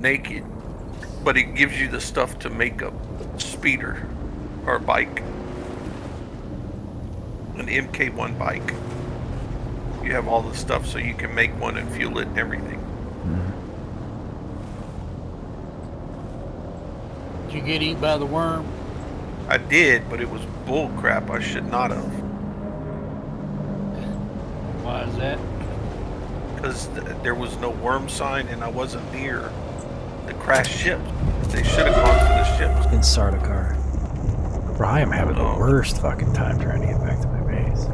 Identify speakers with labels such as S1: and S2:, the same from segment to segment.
S1: naked, but it gives you the stuff to make a speeder or a bike, an MK1 bike. You have all the stuff so you can make one and fuel it and everything.
S2: Did you get eaten by the worm?
S1: I did, but it was bull crap. I should not have.
S2: Why is that?
S1: Because there was no worm sign and I wasn't near the crashed ships. They should have gone to the ships.
S3: In Sardaukar. Bro, I am having the worst fucking time trying to get back to my base.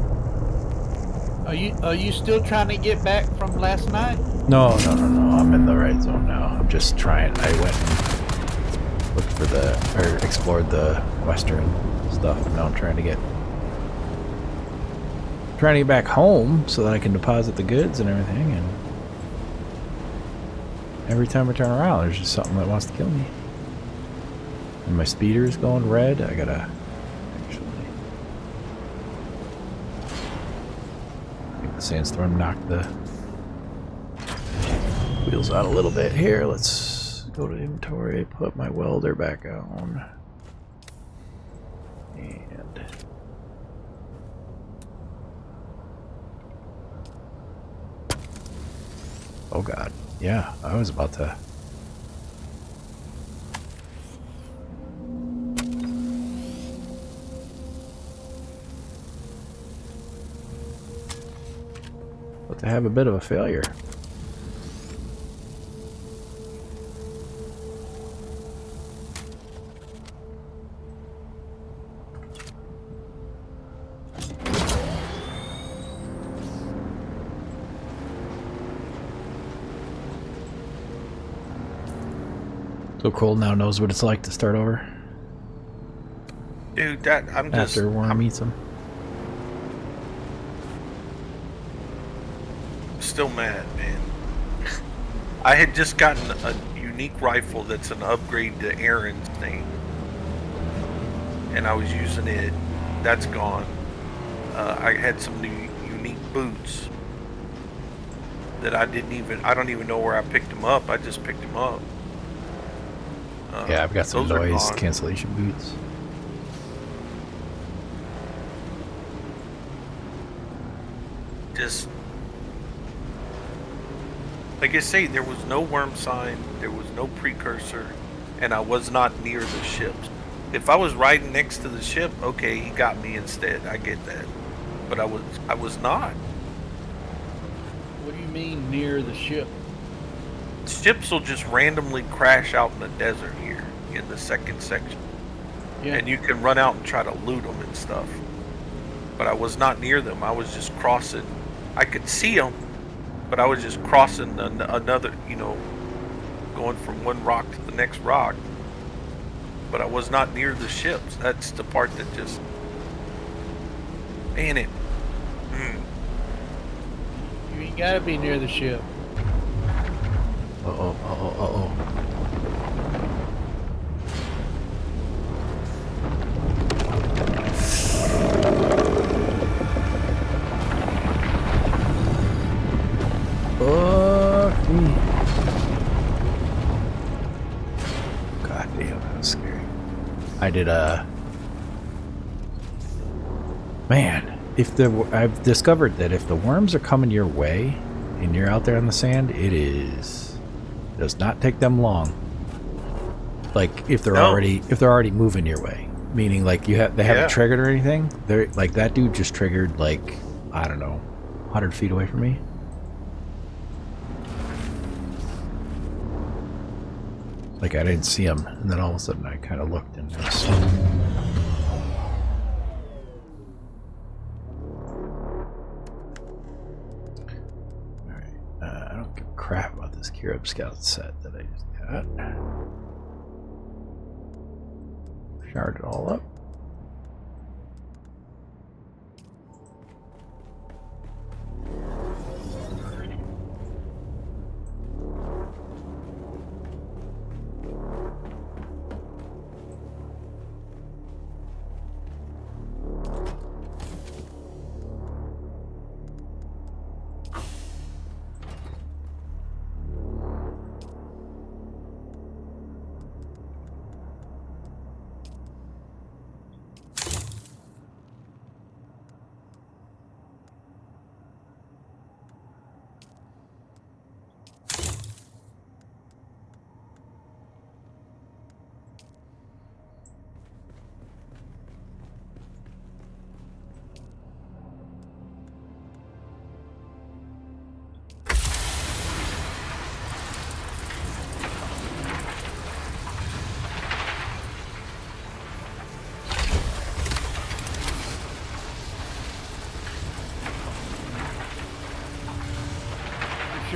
S2: Are you still trying to get back from last night?
S3: No. I'm in the right zone now. I'm just trying. I went and looked for explored the western stuff. And now I'm trying to get back home so that I can deposit the goods and everything. And every time I turn around, there's just something that wants to kill me. And my speeder is going red. I gotta actually. I think the sandstorm knocked the wheels out a little bit. Here, let's go to inventory, put my welder back on. And oh god. Yeah, I was about to. About to have a bit of a failure. So Cole now knows what it's like to start over.
S1: Dude, I'm just...
S3: After Worm eats him.
S1: Still mad, man. I had just gotten a unique rifle that's an upgrade to Aaron's thing. And I was using it. That's gone. I had some new unique boots that I don't even know where I picked them up. I just picked them up.
S3: Yeah, I've got some noise cancellation boots.
S1: Just like I say, there was no worm sign, there was no precursor, and I was not near the ships. If I was riding next to the ship, okay, he got me instead. I get that, but I was not.
S2: What do you mean near the ship?
S1: Ships will just randomly crash out in the desert here in the second section.
S2: Yeah.
S1: And you can run out and try to loot them and stuff. But I was not near them. I was just crossing. I could see them, but I was just crossing another, going from one rock to the next rock. But I was not near the ships. That's the part that just... Man, it...
S2: You ain't gotta be near the ship.
S3: Uh-oh. Fuck me. God damn, that was scary. I did Man, I've discovered that if the worms are coming your way and you're out there on the sand, it does not take them long. Like if they're already moving your way, meaning like they haven't triggered or anything. They're like that dude just triggered like I don't know, 100 feet away from me. Like I didn't see him, and then all of a sudden I kind of looked and just. I don't give a crap about this Kirib Scout set that I just got. Shard it all up.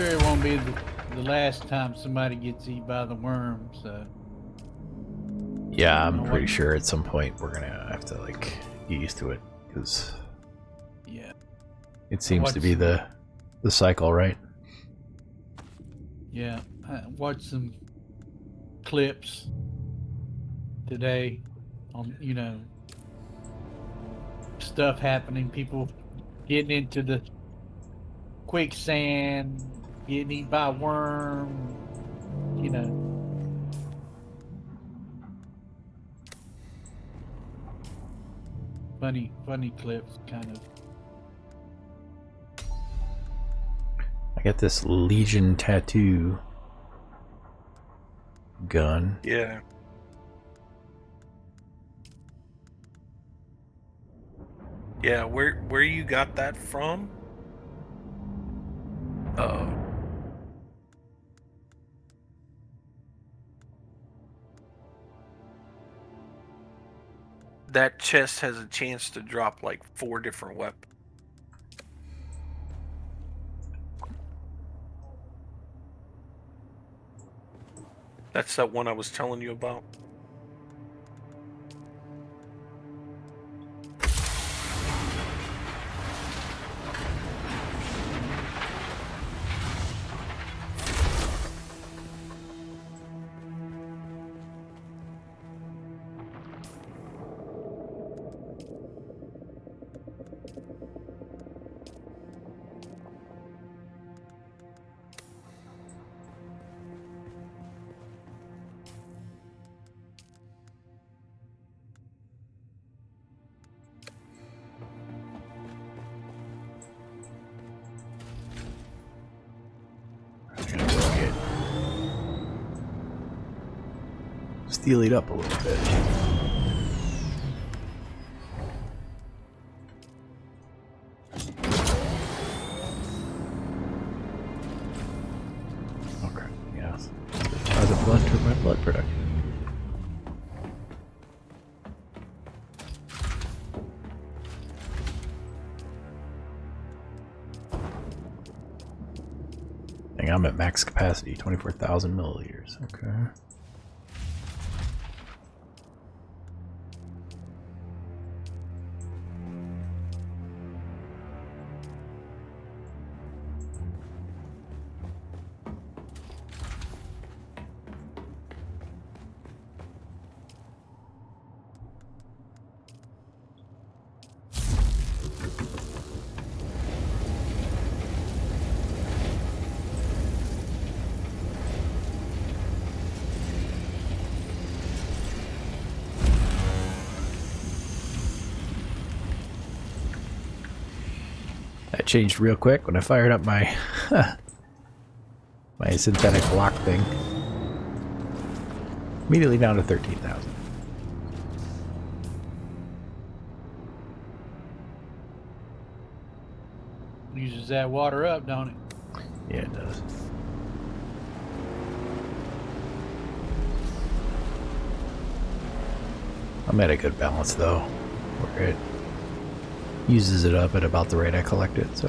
S2: sure it won't be the last time somebody gets eaten by the worm. So
S3: Yeah, I'm
S2: know
S3: pretty
S2: what?
S3: sure at some point we're gonna have to like get used to it because
S2: Yeah,
S3: it seems to be the cycle, right?
S2: yeah. I watched some clips today on stuff happening. People getting into the quicksand, getting eaten by a worm. You know, funny clips, kind of.
S3: I got this Legion tattoo gun.
S1: Yeah. Yeah, where you got that from? That chest has a chance to drop like 4 different weapons. That's that one I was telling you about.
S3: Steal it up a little bit. Okay, yes. Deposit blood to my blood production. Dang, I'm at max capacity, 24,000 milliliters. Okay. That changed real quick when I fired up my my synthetic lock thing. Immediately down to 13,000.
S2: Uses that water up, don't it?
S3: Yeah, it does. I'm at a good balance though, where it uses it up at about the rate I collect it, so.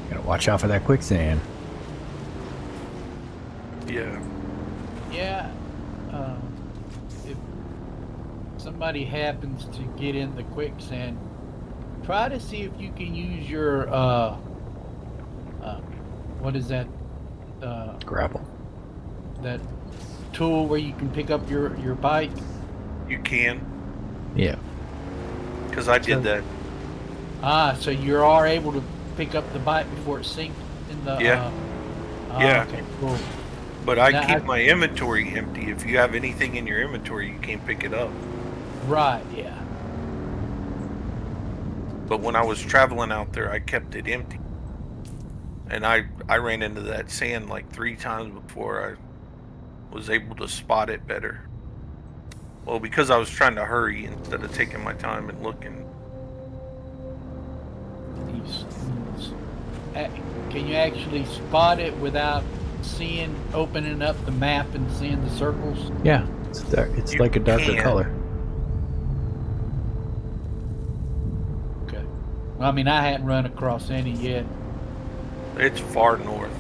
S3: Gotta watch out for that quicksand.
S1: Yeah.
S2: Yeah. If somebody happens to get in the quicksand, try to see if you can use your what is that?
S3: Grapple.
S2: That tool where you can pick up your bike.
S1: You can,
S3: Yeah.
S1: because I did that.
S2: So you are able to pick up the bike before it sinks in the.
S1: Yeah. Yeah.
S2: Okay. Cool.
S1: But I
S2: Now,
S1: keep my inventory empty. If you have anything in your inventory, you can't pick it up.
S2: Right. Yeah.
S1: But when I was traveling out there, I kept it empty. And I ran into that sand like 3 times before I was able to spot it better. Well, because I was trying to hurry instead of taking my time and looking.
S2: You s- Can you actually spot it without opening up the map and seeing the circles?
S3: Yeah, it's dark. It's
S1: You
S3: like a darker
S1: can.
S3: color.
S2: Okay. Well, I mean, I hadn't run across any yet.
S1: It's far north.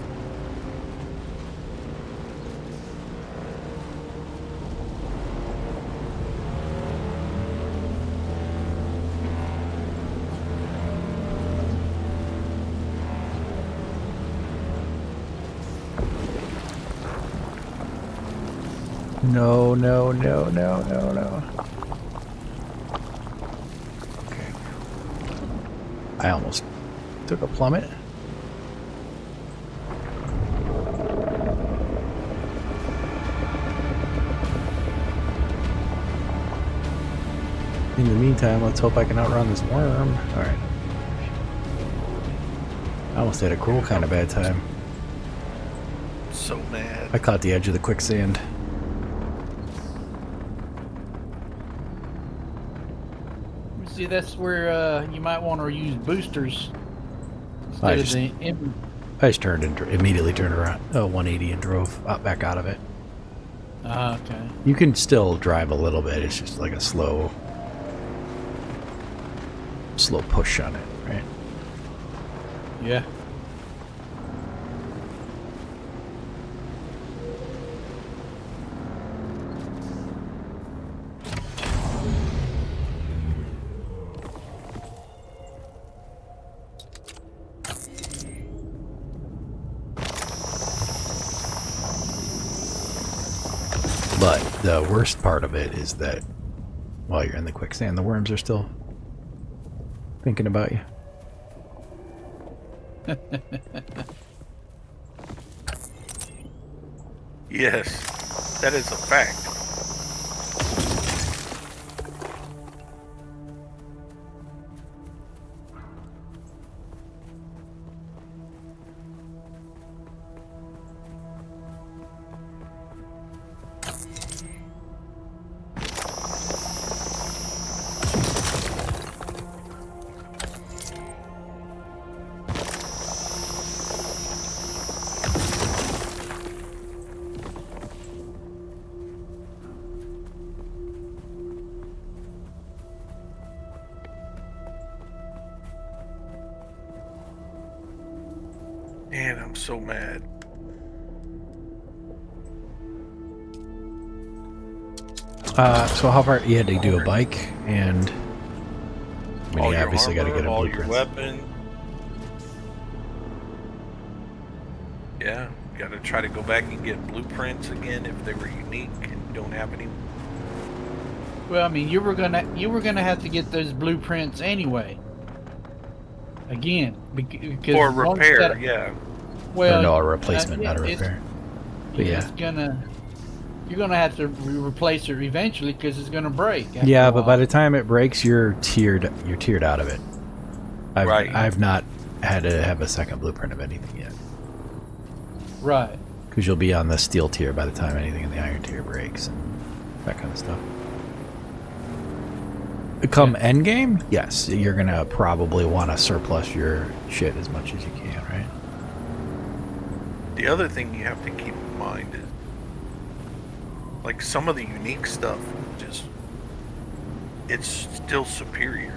S3: No, no, no, no, no, no. Okay. I almost took a plummet. In the meantime, let's hope I can outrun this worm. Alright. I almost had a cruel kind of bad time.
S1: So mad.
S3: I caught the edge of the quicksand.
S2: See, that's where you might want to use boosters
S3: I
S2: instead of
S3: just-
S2: the.
S3: I just turned and immediately turned around 180 and drove back out of it.
S2: Okay.
S3: You can still drive a little bit. It's just like a slow push on it, right?
S2: Yeah.
S3: But the worst part of it is that while you're in the quicksand, the worms are still thinking about you.
S1: Yes, that is a fact. Man, I'm so mad.
S3: So how far you had to do a bike, and I mean,
S1: All
S3: you
S1: your
S3: obviously got to
S1: armor,
S3: get a
S1: all your
S3: blueprint.
S1: weapon. Yeah, got to try to go back and get blueprints again if they were unique and don't have any.
S2: Well, I mean, you were gonna have to get those blueprints anyway. Again, because
S1: For
S2: once
S1: repair,
S2: that-
S1: yeah.
S2: Well,
S3: Or no, a replacement,
S2: yeah,
S3: not a repair. But yeah.
S2: You're gonna have to replace it eventually because it's gonna break. after
S3: Yeah,
S2: a
S3: but by
S2: while.
S3: the time it breaks, you're tiered out of it.
S1: Right.
S3: I've not had to have a second blueprint of anything yet,
S2: Right.
S3: because you'll be on the steel tier by the time anything in the iron tier breaks and that kind of stuff. Come end game, yes, you're gonna probably want to surplus your shit as much as you can, right?
S1: The other thing you have to keep in mind is, like, some of the unique stuff, it's still superior.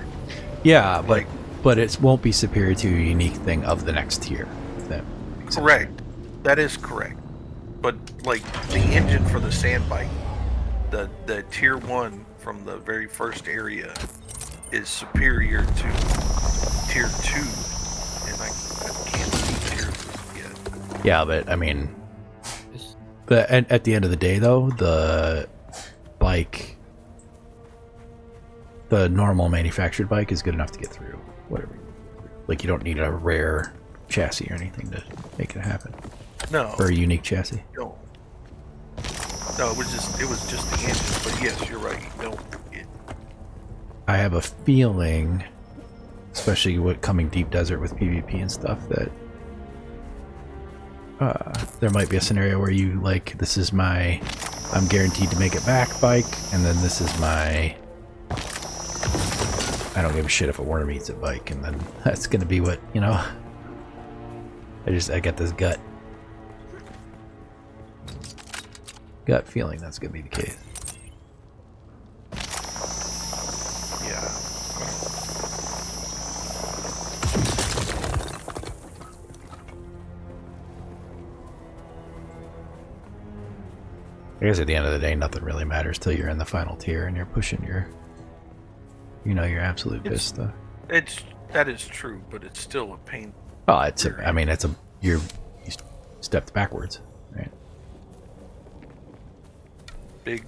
S3: Yeah, but
S1: Like-
S3: it won't be superior to a unique thing of the next tier. If that makes sense.
S1: Correct. That is correct. But, like, the engine for the sand bike, the tier 1 from the very first area is superior to tier 2, and I can't see tier 3 yet.
S3: Yeah, but I mean,
S2: It's-
S3: at the end of the day, though, the bike, the normal manufactured bike, is good enough to get through whatever. Like, you don't need a rare chassis or anything to make it happen,
S1: No,
S3: or a unique chassis.
S1: no. No, it was just the engine, but yes, you're right. No,
S3: I have a feeling, especially with coming deep desert with PvP and stuff, that there might be a scenario where you, like, this is my I'm guaranteed to make it back bike, and then this is my I don't give a shit if a worm eats a bike, and then that's gonna be what, you know. I got this gut feeling that's gonna be the case.
S1: Yeah.
S3: I guess at the end of the day, nothing really matters till you're in the final tier and you're pushing your, your absolute piss stuff.
S1: That is true, but it's still a pain.
S3: Oh, you stepped backwards, right?
S1: Big.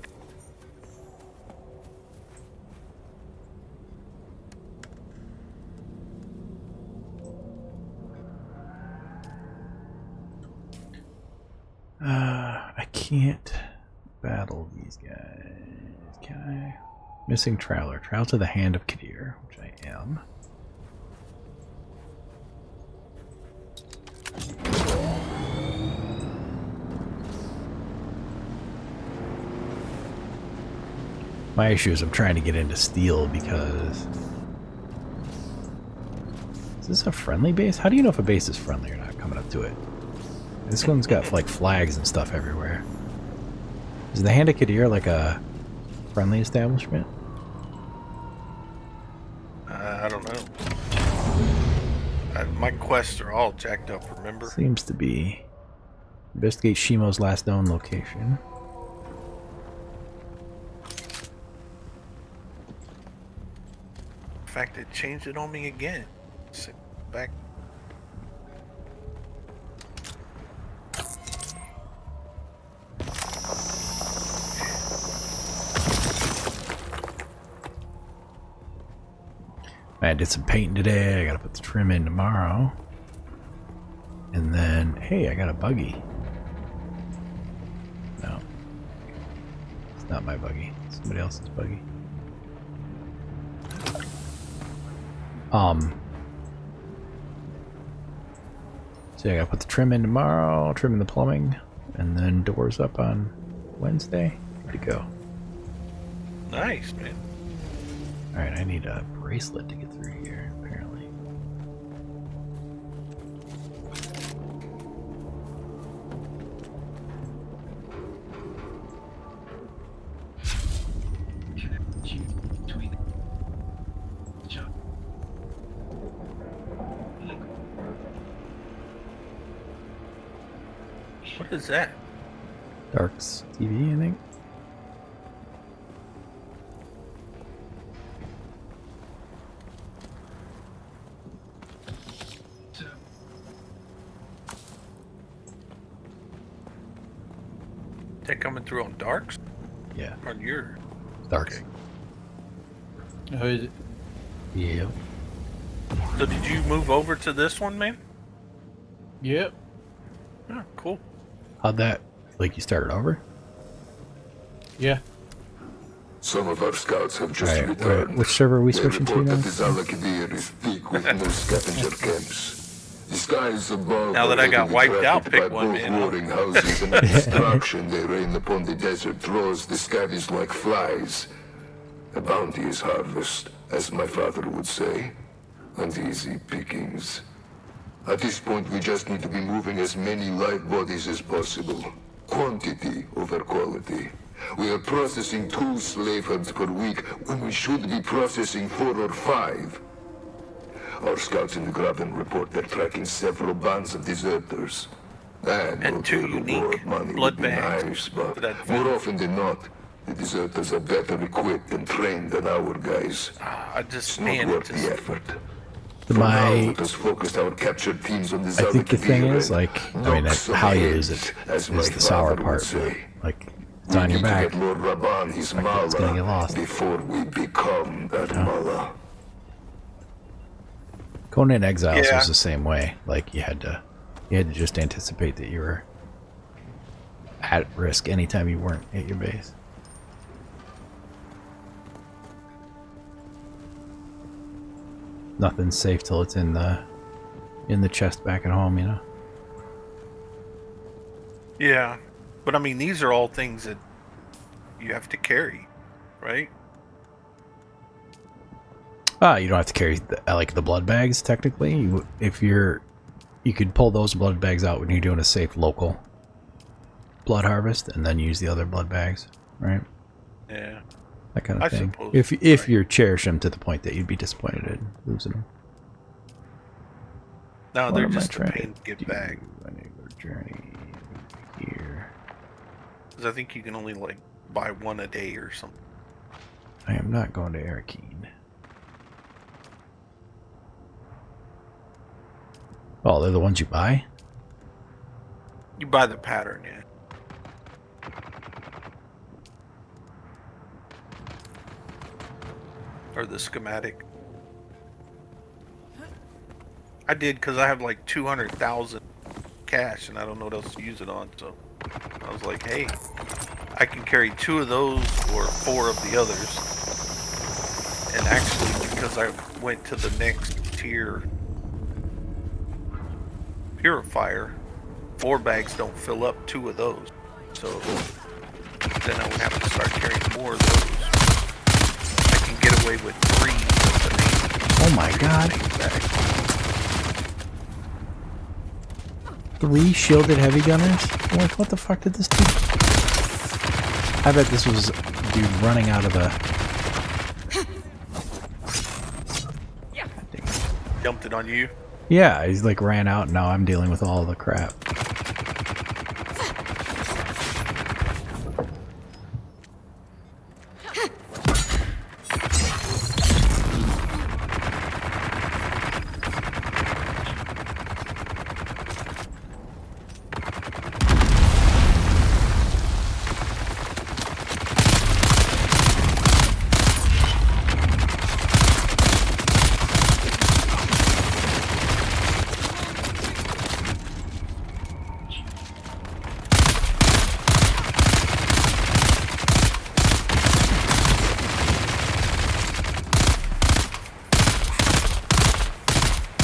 S3: I can't battle these guys, can I? Missing Trowler. Trowel to the hand of Kadir, which I am. My issue is I'm trying to get into Steel because... Is this a friendly base? How do you know if a base is friendly or not coming up to it? This one's got like flags and stuff everywhere. Is the Hand of Kadir like a friendly establishment?
S1: I don't know. My quests are all jacked up, remember?
S3: Seems to be. Investigate Shimo's last known location.
S1: In fact, it changed it on me again. Sit back.
S3: I did some painting today. I gotta put the trim in tomorrow. And then, hey, I got a buggy. No. It's not my buggy. It's somebody else's buggy. So I gotta put the trim in tomorrow, trim in the plumbing, and then doors up on Wednesday. Good to go.
S1: Nice, man.
S3: Alright, I need a bracelet to get through here, apparently.
S1: What is that?
S3: Dark's TV, I think.
S1: They coming through on Darks?
S3: Yeah,
S1: On your?
S3: Dark's.
S1: Okay.
S2: Oh, is it?
S3: Yep.
S1: So did you move over to this one, man?
S2: Yep.
S1: Oh, cool.
S3: How'd that, like you started over?
S2: Yeah.
S4: Some of our scouts have just
S3: Alright,
S4: returned.
S3: which server are we
S4: They
S3: switching to
S4: report
S3: now?
S4: that the Zalakadir is thick with new scavenger camps. The skies above
S1: Now that
S4: are
S1: I got
S4: heavily
S1: wiped out,
S4: trafficked
S1: pick
S4: by
S1: one,
S4: both
S1: man.
S4: warring houses and the destruction they rain upon the desert draws the scavies like flies. The bounty is harvest, as my father would say, and easy pickings. At this point, we just need to be moving as many live bodies as possible. Quantity over quality. We are processing 2 slave hunts per week when we should be processing 4 or 5. Our scouts in the Graben report they're tracking several bands of deserters.
S1: And 2
S4: the
S1: unique
S4: reward money
S1: blood
S4: would be
S1: bags
S4: nice,
S1: for
S4: but
S1: that
S4: more
S1: vet.
S4: often than not, the deserters are better equipped and trained than our guys.
S1: I just,
S4: It's not
S1: man, it
S4: worth the
S1: just...
S4: effort. For now,
S3: My,
S4: let us focus our captured teams on the
S3: I think the thing
S4: Zalakadir
S3: is,
S4: and
S3: like, I mean,
S4: knock some
S3: how you
S4: heads,
S3: use it
S4: as my
S3: is the sour
S4: father would
S3: part, but,
S4: say.
S3: like, it's on your
S4: We need
S3: back.
S4: to get Lord Raban his mala
S3: it's gonna get lost.
S4: before we become that mala.
S3: Conan Exiles
S1: Yeah.
S3: was the same way. Like, you had to just anticipate that you were at risk anytime you weren't at your base. Nothing's safe till it's in the chest back at home, you know.
S1: Yeah. But I mean, these are all things that you have to carry, right?
S3: You don't have to carry the blood bags. Technically, you could pull those blood bags out when you're doing a safe local blood harvest, and then use the other blood bags, right?
S1: Yeah.
S3: That kind of
S1: I
S3: thing.
S1: suppose,
S3: If
S1: right.
S3: you cherish them to the point that you'd be disappointed in losing them.
S1: No,
S3: What
S1: they're
S3: am I
S1: just a
S3: trying
S1: pain to get back.
S3: I need to go to journey here.
S1: Because I think you can only like buy one a day or something.
S3: I am not going to Arakeen. Oh, they're the ones you buy?
S1: You buy the pattern, yeah. Or the schematic. I did because I have like 200,000 cash and I don't know what else to use it on. So I was like, hey, I can carry 2 of those or 4 of the others. And actually, because I went to the next tier purifier, 4 bags don't fill up 2 of those. So then I would have to start carrying more of those. I can get away with 3 of the main.
S3: Oh my god.
S1: Bag.
S3: 3 shielded heavy gunners? What the fuck did this do? I bet this was dude running out of a...
S1: Dumped it on you.
S3: Yeah, he's like ran out and now I'm dealing with all the crap.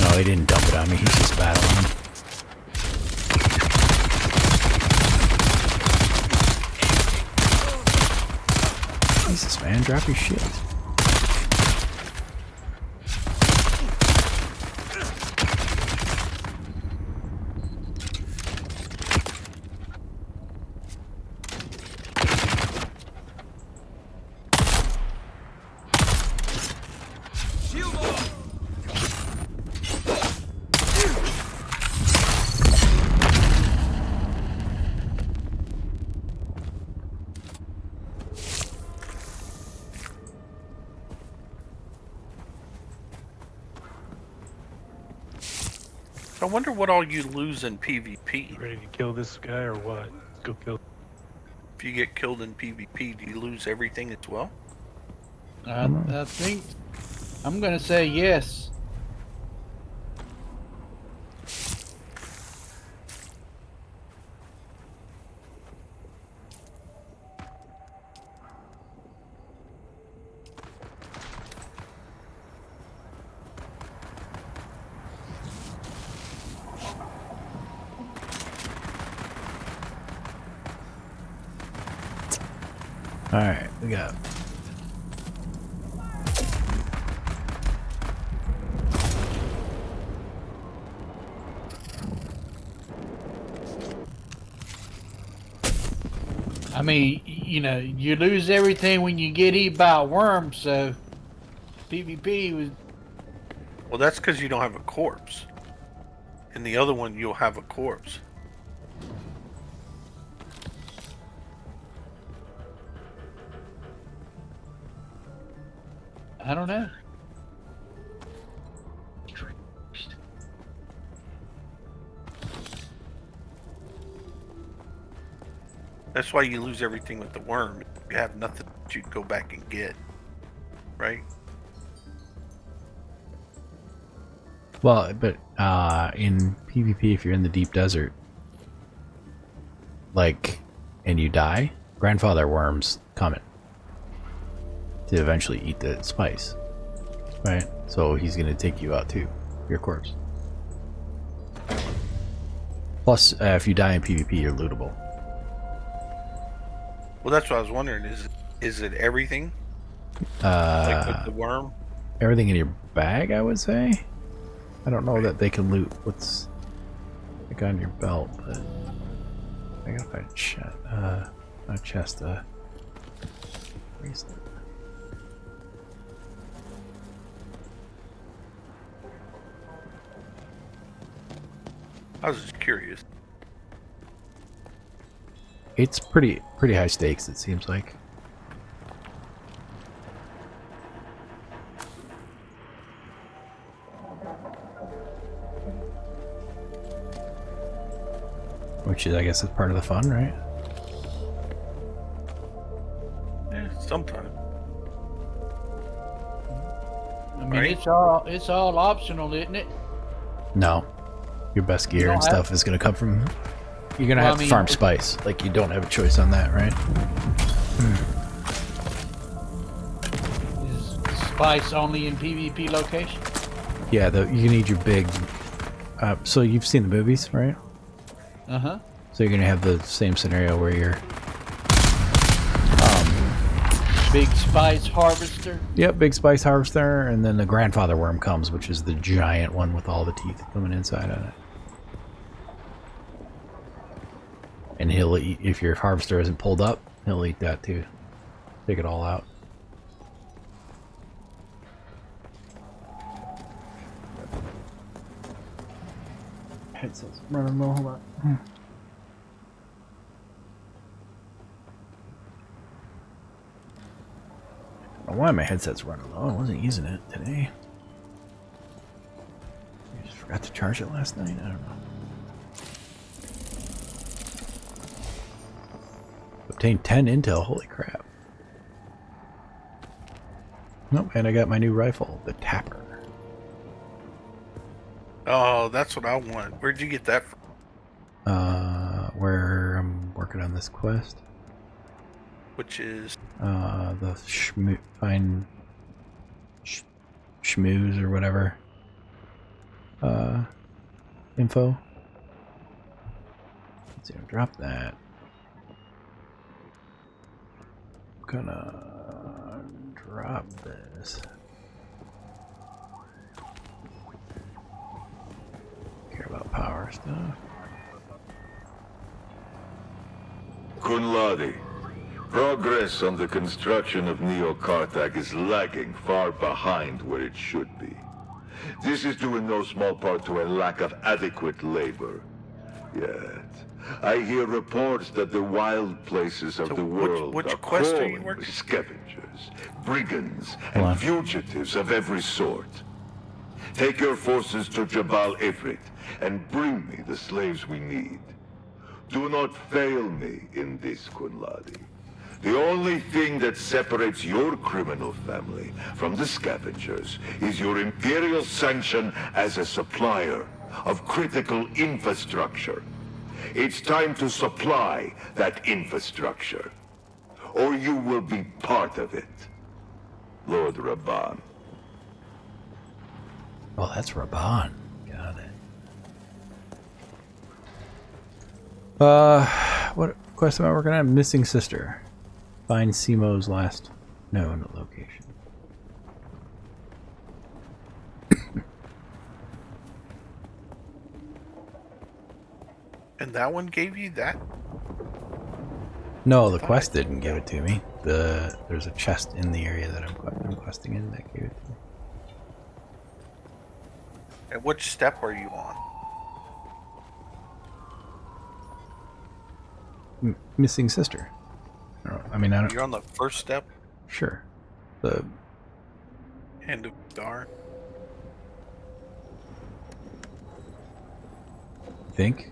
S3: No, he didn't dump it on me, he's just battling him. Jesus, man, drop your shit.
S1: I wonder what all you lose in PvP.
S5: Ready to kill this guy or what? Let's go kill.
S1: If you get killed in PvP, do you lose everything as well?
S2: I think I'm gonna say yes.
S3: Alright, we got...
S2: I mean, you know, you lose everything when you get eaten by a worm, so PvP was...
S1: Well, that's because you don't have a corpse. In the other one, you'll have a corpse.
S2: I don't know.
S1: That's why you lose everything with the worm. You have nothing that you'd go back and get. Right?
S3: Well, but in PvP, if you're in the deep desert, like, and you die, grandfather worms come in to eventually eat the spice, right? So he's gonna take you out too, your corpse. Plus, if you die in PvP, you're lootable.
S1: Well, that's what I was wondering. Is it everything? Like with the worm?
S3: everything in your bag, I would say. I don't know that they can loot what's like on your belt, but I gotta find a chest, bracelet.
S1: I was just curious.
S3: It's pretty high stakes, it seems like. Which is, I guess, is part of the fun, right?
S1: Yeah, sometimes.
S2: I mean,
S1: Right.
S2: it's all optional, isn't it?
S3: No. Your best gear
S2: don't
S3: and
S2: have-
S3: stuff is gonna come from... You're gonna
S2: Well,
S3: have
S2: I
S3: to
S2: mean,
S3: farm spice. Like, you don't have a choice on that, right?
S2: Is spice only in PvP location?
S3: Yeah, you need your big... so you've seen the movies, right?
S2: Uh-huh.
S3: So you're gonna have the same scenario where you're...
S2: Big spice harvester.
S3: Yep, big spice harvester, and then the grandfather worm comes, which is the giant one with all the teeth coming inside on it. And he'll eat, if your harvester isn't pulled up, he'll eat that too. Take it all out. Headset's running low, hold on. I don't know why my headset's running low. I wasn't using it today. I just forgot to charge it last night. I don't know. Obtained 10 intel. Holy crap. Nope, and I got my new rifle, the Tapper.
S1: Oh, that's what I want. Where'd you get that from?
S3: Where I'm working on this quest.
S1: Which is
S3: The schmooze or whatever. Info. Let's see, drop that. I'm gonna drop this. Care about power stuff.
S4: Kunladi, progress on the construction of Neo-Karthag is lagging far behind where it should be. This is due in no small part to a lack of adequate labor. Yet, I hear reports that the wild places of
S1: So
S4: the
S1: which-
S4: world
S1: which
S4: are
S1: quest are you
S4: crawling
S1: working?
S4: with scavengers, brigands,
S3: Hold on.
S4: and fugitives of every sort. Take your forces to Jabal Ifrit and bring me the slaves we need. Do not fail me in this, Kunladi. The only thing that separates your criminal family from the scavengers is your imperial sanction as a supplier of critical infrastructure. It's time to supply that infrastructure, or you will be part of it. Lord Rabban.
S3: Oh, that's Raban. Got it. What quest am I working on? Missing sister. Find Simo's last known location.
S1: and that one gave you that?
S3: No, the quest didn't give it to me. There's a chest in the area that I'm questing in that gave it to me.
S1: And which step are you on?
S3: Missing sister. I mean, I don't.
S1: You're on the first step,
S3: Sure. The
S1: Hand of Dar.
S3: think.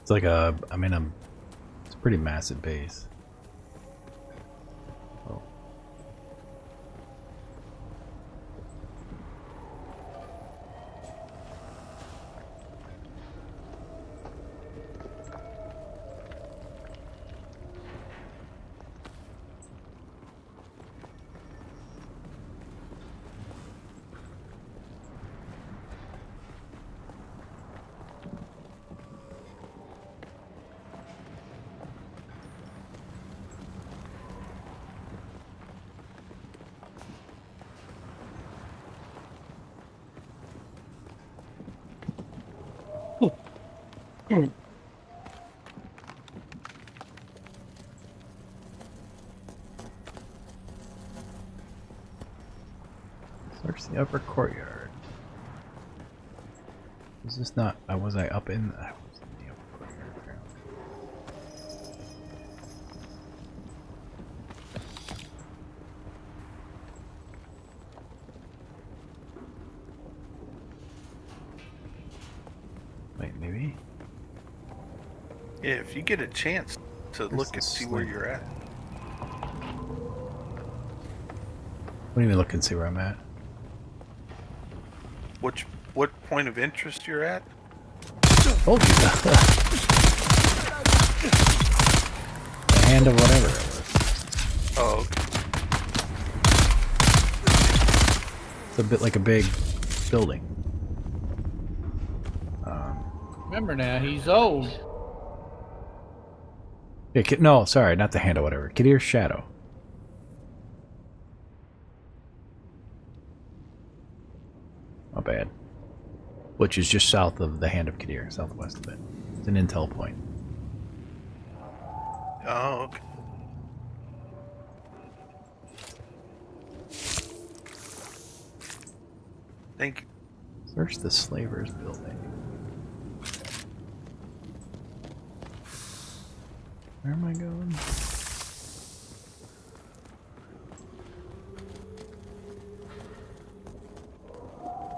S3: It's like a. I mean, it's a pretty massive base. Oh. Search the upper courtyard. Is this not? Was I up in? I was in the upper courtyard apparently. Wait, maybe?
S1: Yeah, if you get a chance to
S3: Where's
S1: look
S3: the
S1: and see where
S3: sling?
S1: you're at.
S3: What do you mean look and see where I'm at?
S1: What point of interest you're at?
S3: Told you that. The hand of whatever it was.
S1: Oh, okay.
S3: It's a bit like a big building.
S2: Remember now, he's old.
S3: Yeah, no, sorry, not the hand of whatever. Kadir's shadow. Not bad. Which is just south of the hand of Kadir, southwest of it. It's an intel point.
S1: Oh, okay. Thank you.
S3: Search the slavers building. Where am I going?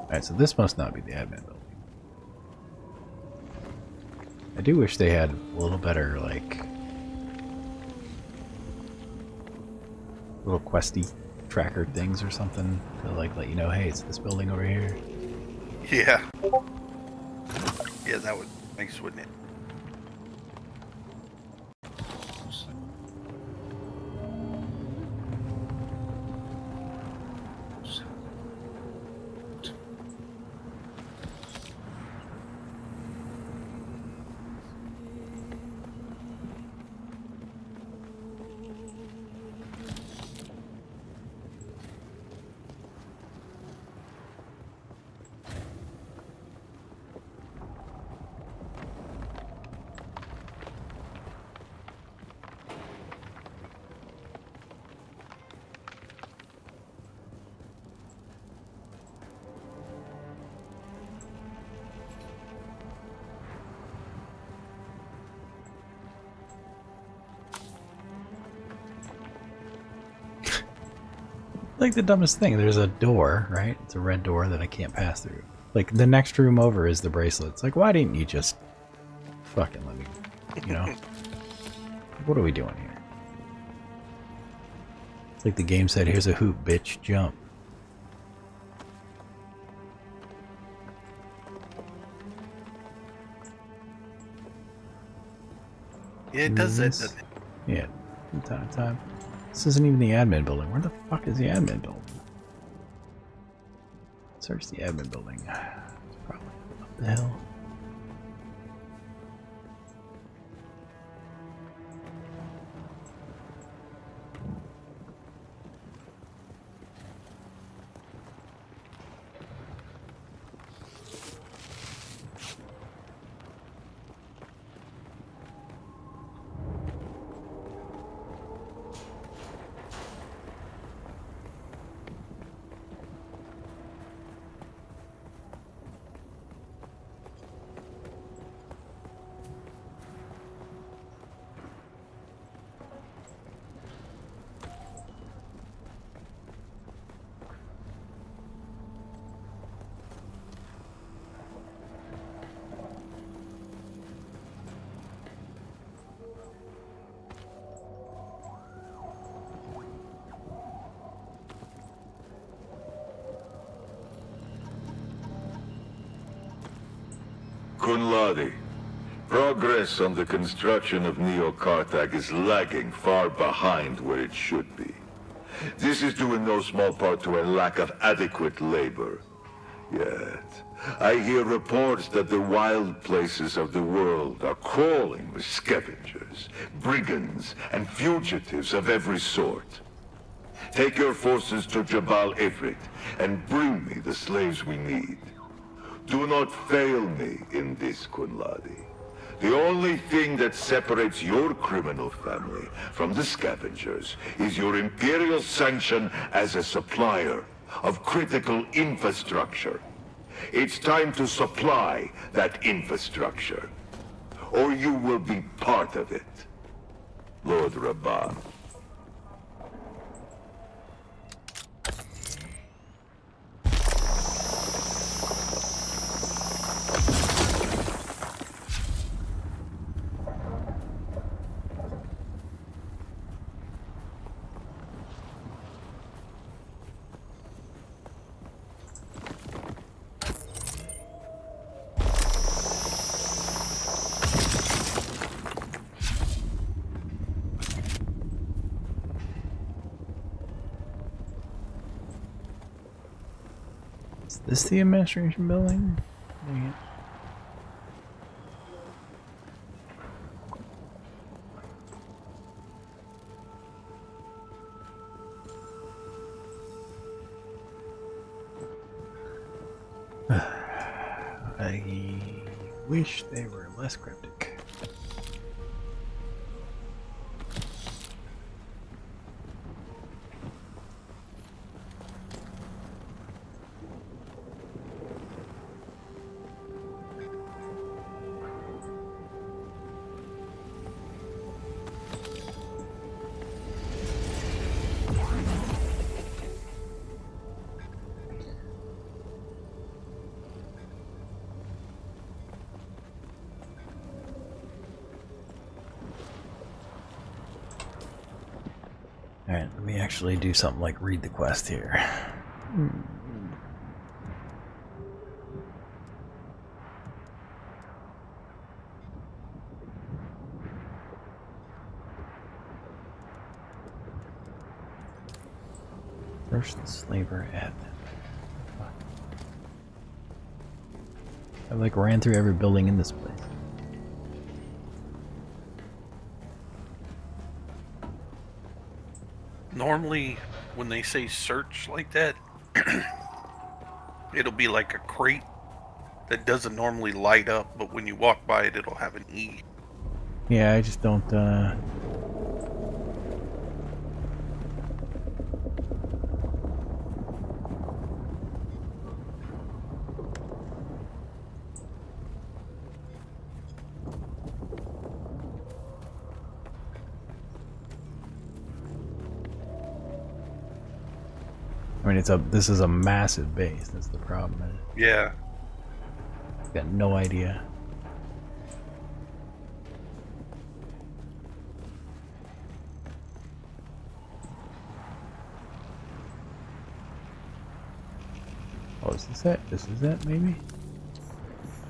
S3: Alright, so this must not be the admin building. I do wish they had a little better, like, little questy tracker things or something to, like, let you know, hey, it's this building over here.
S1: Yeah. Yeah, that would be nice, wouldn't it?
S3: Like the dumbest thing, there's a door, right? It's a red door that I can't pass through. Like, the next room over is the bracelets. Like, why didn't you just fucking let me, you know? What are we doing here? It's like the game said, here's a hoop, bitch, jump.
S1: Yeah, it does that, doesn't it?
S3: Yeah, from time to time. This isn't even the admin building. Where the fuck is the admin building? Search the admin building. It's probably up the hill.
S4: Kunladi, progress on the construction of Neo-Carthag is lagging far behind where it should be. This is due in no small part to a lack of adequate labor. Yet, I hear reports that the wild places of the world are crawling with scavengers, brigands, and fugitives of every sort. Take your forces to Jabal Ifrit and bring me the slaves we need. Do not fail me in this, Kunladi. The only thing that separates your criminal family from the scavengers is your Imperial sanction as a supplier of critical infrastructure. It's time to supply that infrastructure, or you will be part of it. Lord Rabbah.
S3: Is this the administration building? Dang it. I wish they were less cryptic. Alright, let me actually do something like read the quest here. First the slaver at. I like ran through every building in this place.
S1: Normally, when they say search like that, it'll be like a crate that doesn't normally light up, but when you walk by it, it'll have an E.
S3: Yeah, I just don't, I mean, this is a massive base. That's the problem.
S1: Yeah.
S3: I've got no idea. Oh, is this it? This is it, maybe?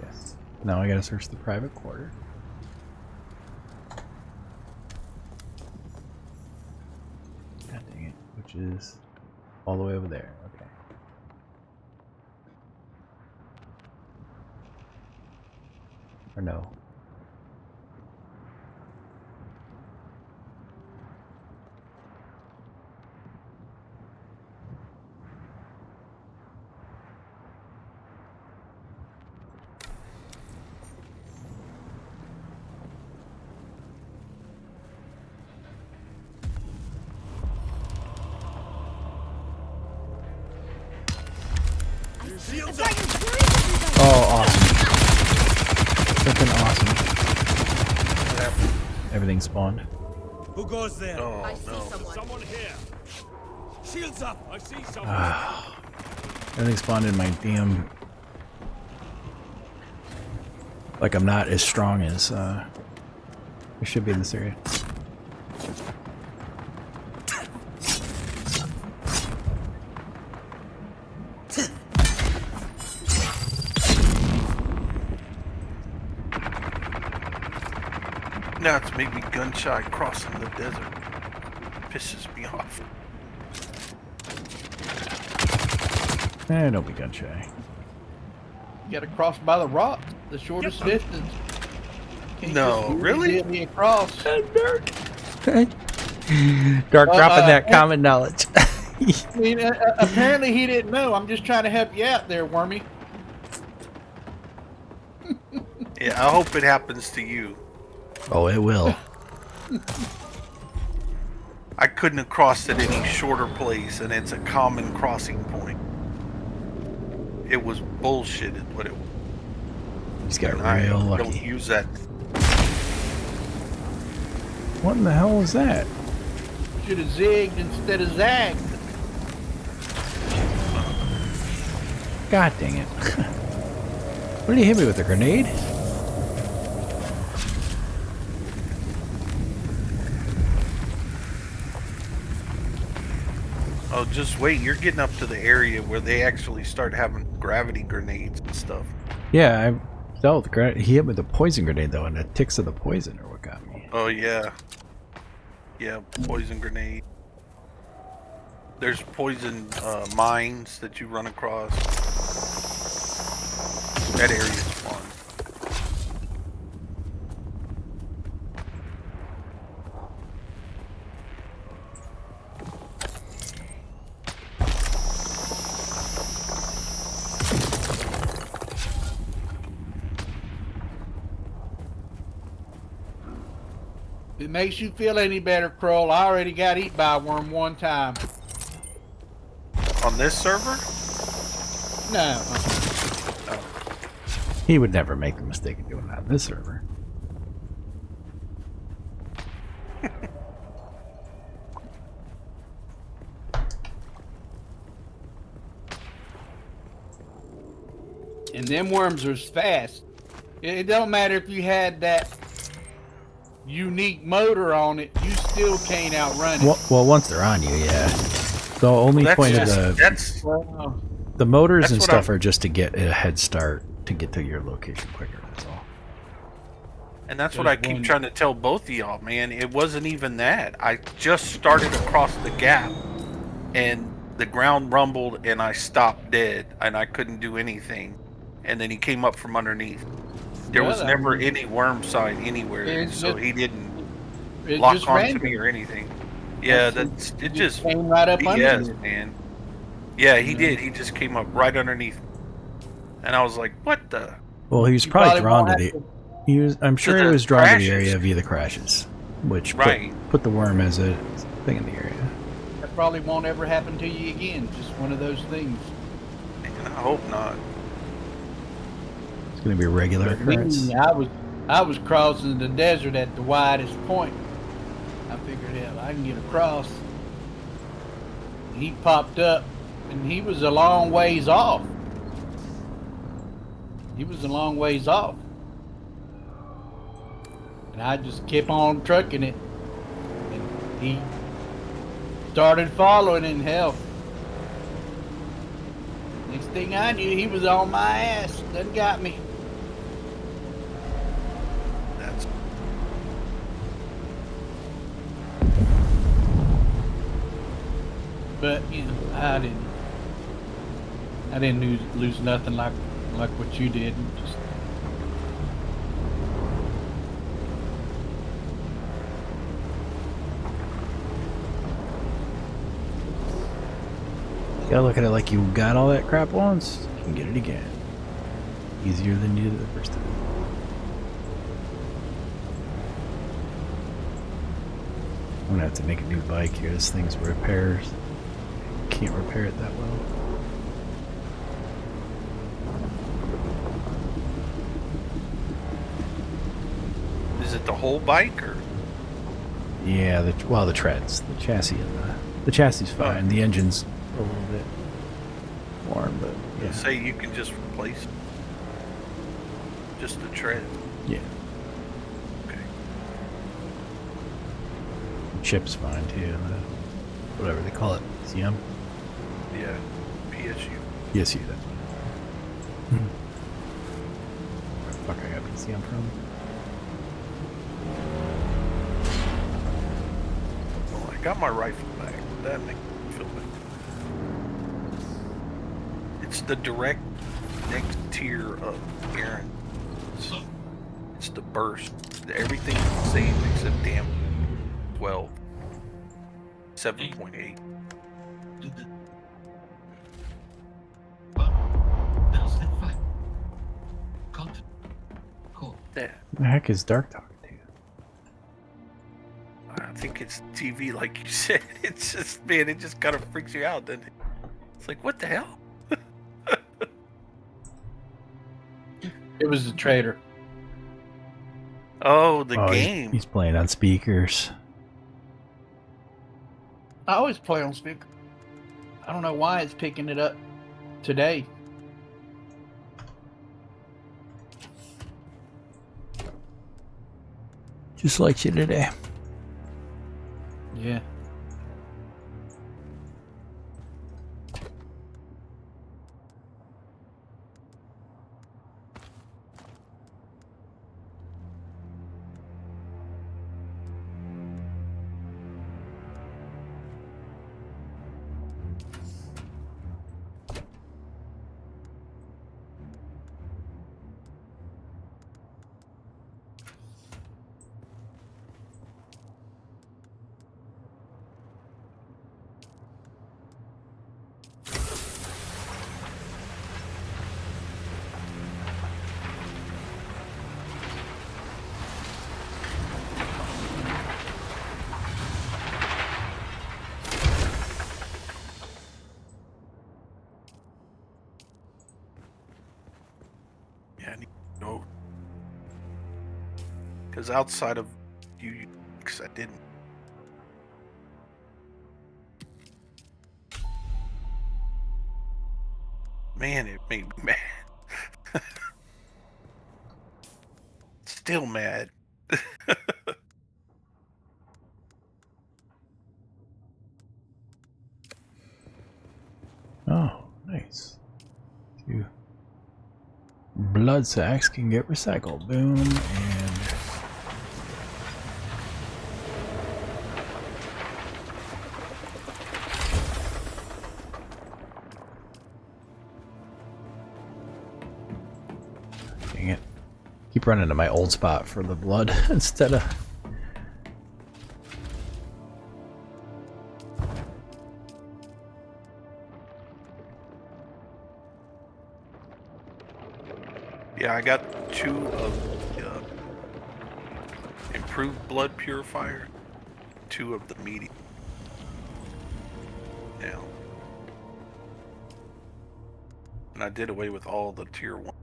S3: Yes. Now I gotta search the private quarter. God dang it. Which is all the way over there. Okay. Or no. Oh, awesome. Freaking awesome. Everything spawned.
S6: Who goes there?
S1: Oh,
S7: I see
S1: no.
S7: someone.
S6: Someone here. Shields up. I see someone.
S3: Ah. Everything spawned in my damn... Like I'm not as strong as, we should be in this area.
S1: Now it's made me gun shy crossing the desert. Pisses me off.
S3: Don't be gun shy.
S2: You gotta cross by the rock, the shortest distance. Can't
S1: No,
S2: just
S1: really?
S2: Get me across.
S3: Dark dropping that common knowledge.
S2: I mean, apparently he didn't know. I'm just trying to help you out there, Wormy.
S1: Yeah, I hope it happens to you.
S3: Oh, it will.
S1: I couldn't have crossed at any shorter place, and it's a common crossing point. It was bullshit, is what it was.
S3: He's got
S1: And
S3: real
S1: I don't
S3: lucky.
S1: use that.
S3: What in the hell was that?
S2: Should have zigged instead of zagged.
S3: God dang it. What did he hit me with, a grenade?
S1: Oh, just wait. You're getting up to the area where they actually start having gravity grenades and stuff.
S3: Yeah, I dealt with the grenade. He hit me with a poison grenade, though, and the ticks of the poison are what got me.
S1: Oh, yeah. Yeah, poison grenade. There's poison mines that you run across. That area is fun.
S2: If it makes you feel any better, Kroll, I already got eaten by a worm one time.
S1: On this server?
S2: No.
S3: He would never make the mistake of doing that on this server.
S2: And them worms are fast. It don't matter if you had that unique motor on it, you still can't outrun it.
S3: Well, once they're on you, yeah. The only
S1: That's
S3: point
S1: just,
S3: of
S1: that's
S3: the motors
S1: that's
S3: and
S1: what
S3: stuff
S1: I'm-
S3: are just to get a head start to get to your location quicker. That's all.
S1: And that's what I keep trying to tell both of y'all, man. It wasn't even that. I just started across the gap, and the ground rumbled, and I stopped dead, and I couldn't do anything. And then he came up from underneath. There was
S2: Well, I
S1: never
S2: mean,
S1: any worm sign anywhere,
S2: it's
S1: so
S2: just-
S1: he didn't
S2: It's
S1: lock
S2: just
S1: onto
S2: random.
S1: me or anything. Yeah,
S2: That's-
S1: that's it.
S2: It
S1: Just
S2: came right up under
S1: BS,
S2: you.
S1: man. Yeah, he
S2: Yeah.
S1: did. He just came up right underneath, and I was like, "What the?"
S3: Well, he was
S2: You
S3: probably drawn
S2: won't
S3: to
S2: have
S3: the. He was. I'm sure he
S1: the
S3: was drawn to the
S1: crashes.
S3: area via the crashes, which
S1: Right.
S3: put the worm as a thing in the area.
S2: That probably won't ever happen to you again. Just one of those things.
S1: And I hope not.
S3: It's going to be a regular occurrence.
S2: Me, I was crossing the desert at the widest point. I figured, hell, I can get across. He popped up, and he was a long ways off. He was a long ways off. And I just kept on trucking it. And he started following in hell. Next thing I knew, he was on my ass. Done got me.
S1: That's
S2: But you know, I didn't lose nothing like what you did. Just
S3: You gotta look at it like you got all that crap once, you can get it again. Easier than you did the first time. I'm gonna have to make a new bike here. This thing's repairs. Can't repair it that well.
S1: is it the whole bike or?
S3: Yeah, the treads, the chassis, and the chassis is fine. The engine's a little bit warm, but yeah,
S1: Say you can just replace just the tread.
S3: yeah,
S1: Okay.
S3: the chip's fine too. Whatever they call it, CM.
S1: Yeah. PSU.
S3: Yes, you. That's where the fuck I got PCM from?
S1: Well, I got my rifle back. That makes me feel better. It's the direct next tier of Aaron. It's the burst. Everything's the same except damn 12. 7.8.
S7: There's that fight. Content. Cool.
S3: The heck is Dark talking to?
S1: I think it's TV, like you said. It's just, man, it just kind of freaks you out, doesn't it? It's like, what the hell?
S2: It was the trader.
S1: Oh, the
S3: Oh,
S1: game.
S3: he's playing on speakers.
S2: I always play on speaker. I don't know why it's picking it up today.
S3: Just like you today.
S2: Yeah.
S1: Yeah, I need to go. Because outside of you, because I didn't. Man, it made me mad. Still mad.
S3: Oh, nice. Two blood sacks can get recycled. Boom, and dang it. Keep running to my old spot for the blood instead of...
S1: Yeah, I got 2 of the improved blood purifier, 2 of the medium. Now, and I did away with all the tier 1.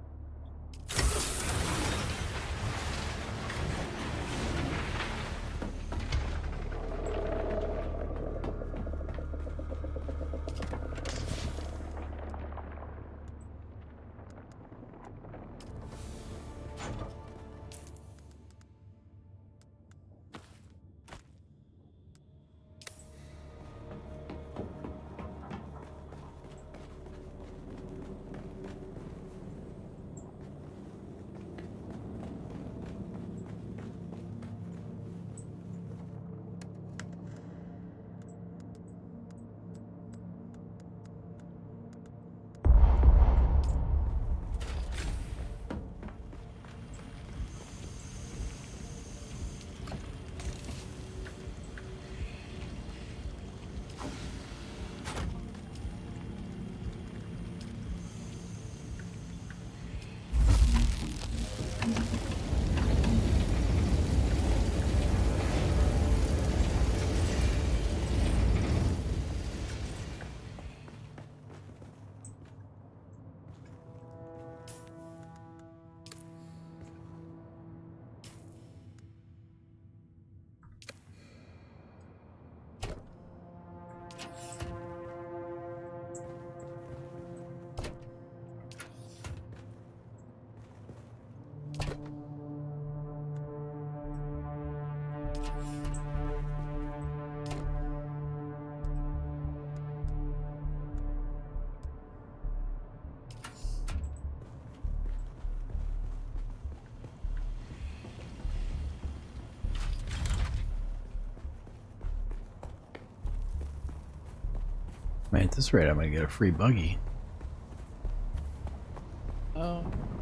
S3: Man, at this rate, I'm gonna get a free buggy.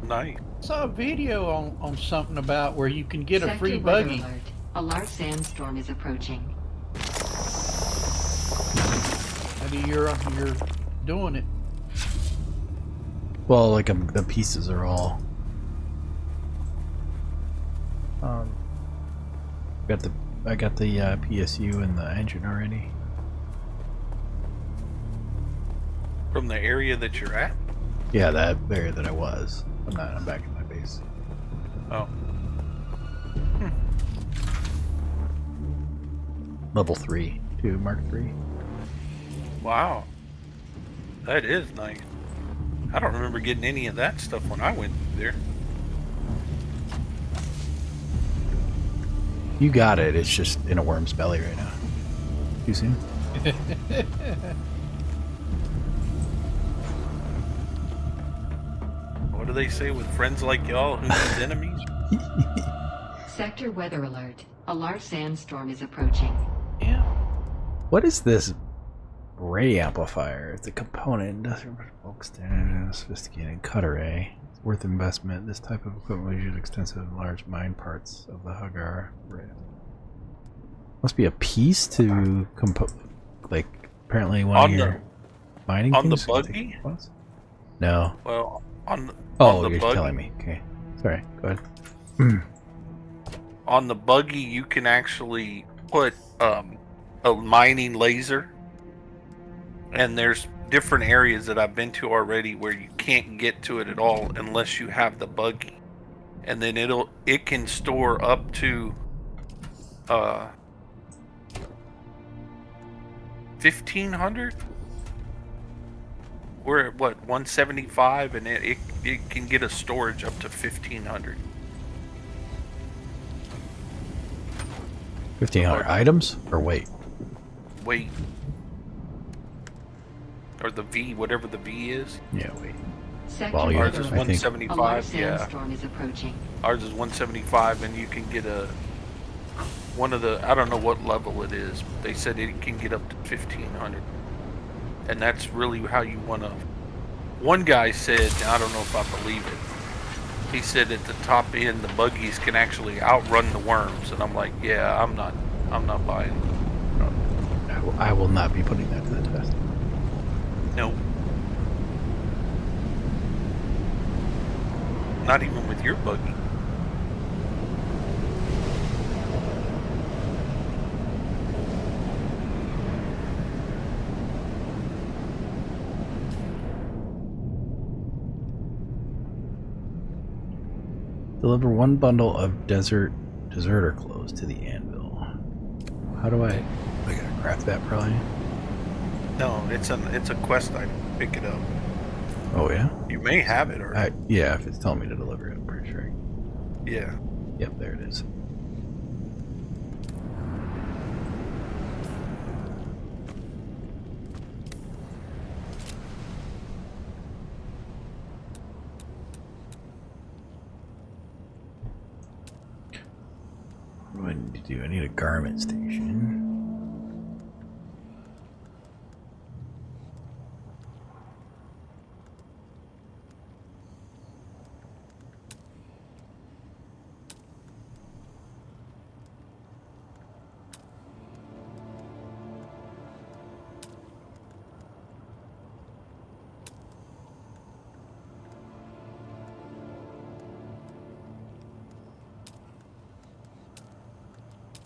S1: Nice.
S2: I saw a video on something about where you can get a free
S7: Sector weather
S2: buggy.
S7: alert. A large sandstorm is approaching.
S2: Maybe you're doing it.
S3: Well, like the pieces are all Got the I got the PSU and the engine already.
S1: From the area that you're at?
S3: Yeah, that area that I was. I'm back in my base.
S1: Oh.
S3: Level 3 to Mark 3.
S1: Wow. That is nice. I don't remember getting any of that stuff when I went there.
S3: You got it. It's just in a worm's belly right now. Too soon.
S1: What do they say with friends like y'all who needs enemies?
S7: Sector weather alert. A large sandstorm is approaching.
S2: Yeah.
S3: What is this ray amplifier? It's a component. Industrial bulk standard, sophisticated cut array. It's worth investment. This type of equipment was used extensive in large mine parts of the Hagar. Must be a piece to like apparently one
S1: On
S3: of
S1: the-
S3: your mining
S1: on the
S3: things can take
S1: buggy?
S3: components? No.
S1: Well, on
S3: Oh,
S1: the
S3: you're
S1: buggy,
S3: telling me. Okay. Sorry. Go ahead.
S1: on the buggy you can actually put a mining laser, and there's different areas that I've been to already where you can't get to it at all unless you have the buggy, and then it can store up to 1,500. We're at what, 175, and it can get a storage up to 1,500.
S3: 1,500 items or weight?
S1: Weight, or the V, whatever the V is.
S3: Yeah, weight.
S7: Sector
S3: Volume,
S1: Ours is
S7: weather alert.
S3: I think.
S7: A large
S1: 175. Yeah,
S7: sandstorm is approaching.
S1: ours is 175, and you can get one of the, I don't know what level it is, but they said it can get up to 1,500, and that's really how you want to. One guy said, I don't know if I believe it. He said at the top end the buggies can actually outrun the worms, and I'm like, yeah, I'm not buying.
S3: I will not be putting that to the test.
S1: Nope. Not even with your buggy.
S3: Deliver one bundle of deserter clothes to the anvil. How do I gotta craft that probably?
S1: No, it's a quest item. Pick it up.
S3: Oh yeah?
S1: You may have it, or
S3: Yeah, if it's telling me to deliver it, I'm pretty sure.
S1: yeah.
S3: Yep, there it is. What do I need to do? I need a garment station.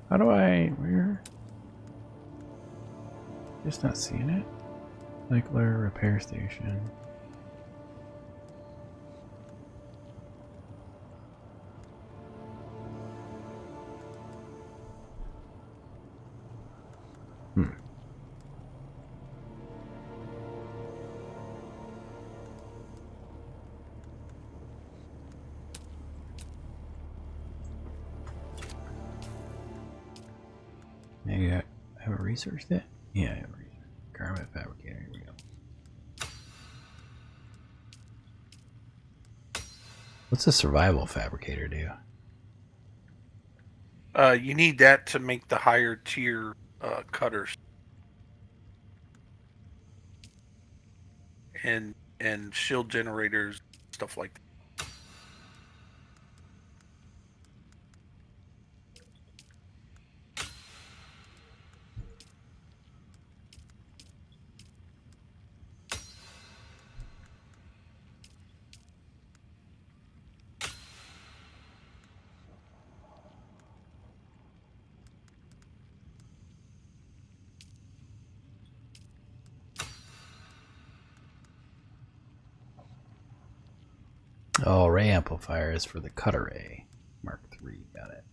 S3: How do I... where? Just not seeing it. Cycler repair station. Maybe I have a researched it? Yeah, I have a research. Garment fabricator, here we go. What's a survival fabricator do?
S1: You need that to make the higher tier cutters and shield generators, stuff like that.
S3: Oh, ray amplifier is for the cutter ray. Mark III, got it.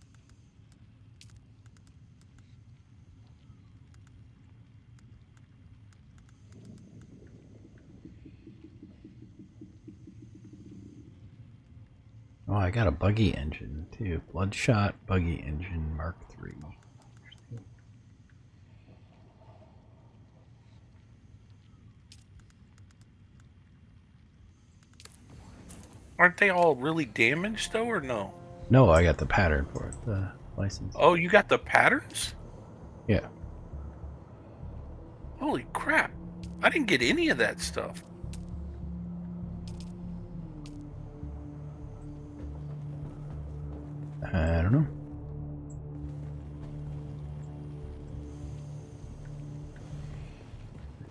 S3: Oh, I got a buggy engine too. Bloodshot buggy engine Mark III.
S1: Aren't they all really damaged though, or no?
S3: No, I got the pattern for it. The license.
S1: Oh, you got the patterns?
S3: Yeah.
S1: Holy crap! I didn't get any of that stuff.
S3: I don't know.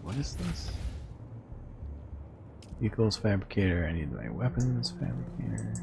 S3: What is this? Vehicles fabricator. I need my weapons fabricator.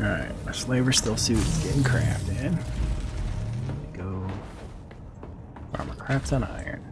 S3: Alright, my slaver still suit is getting crafted. There we go. Armor crafts on iron.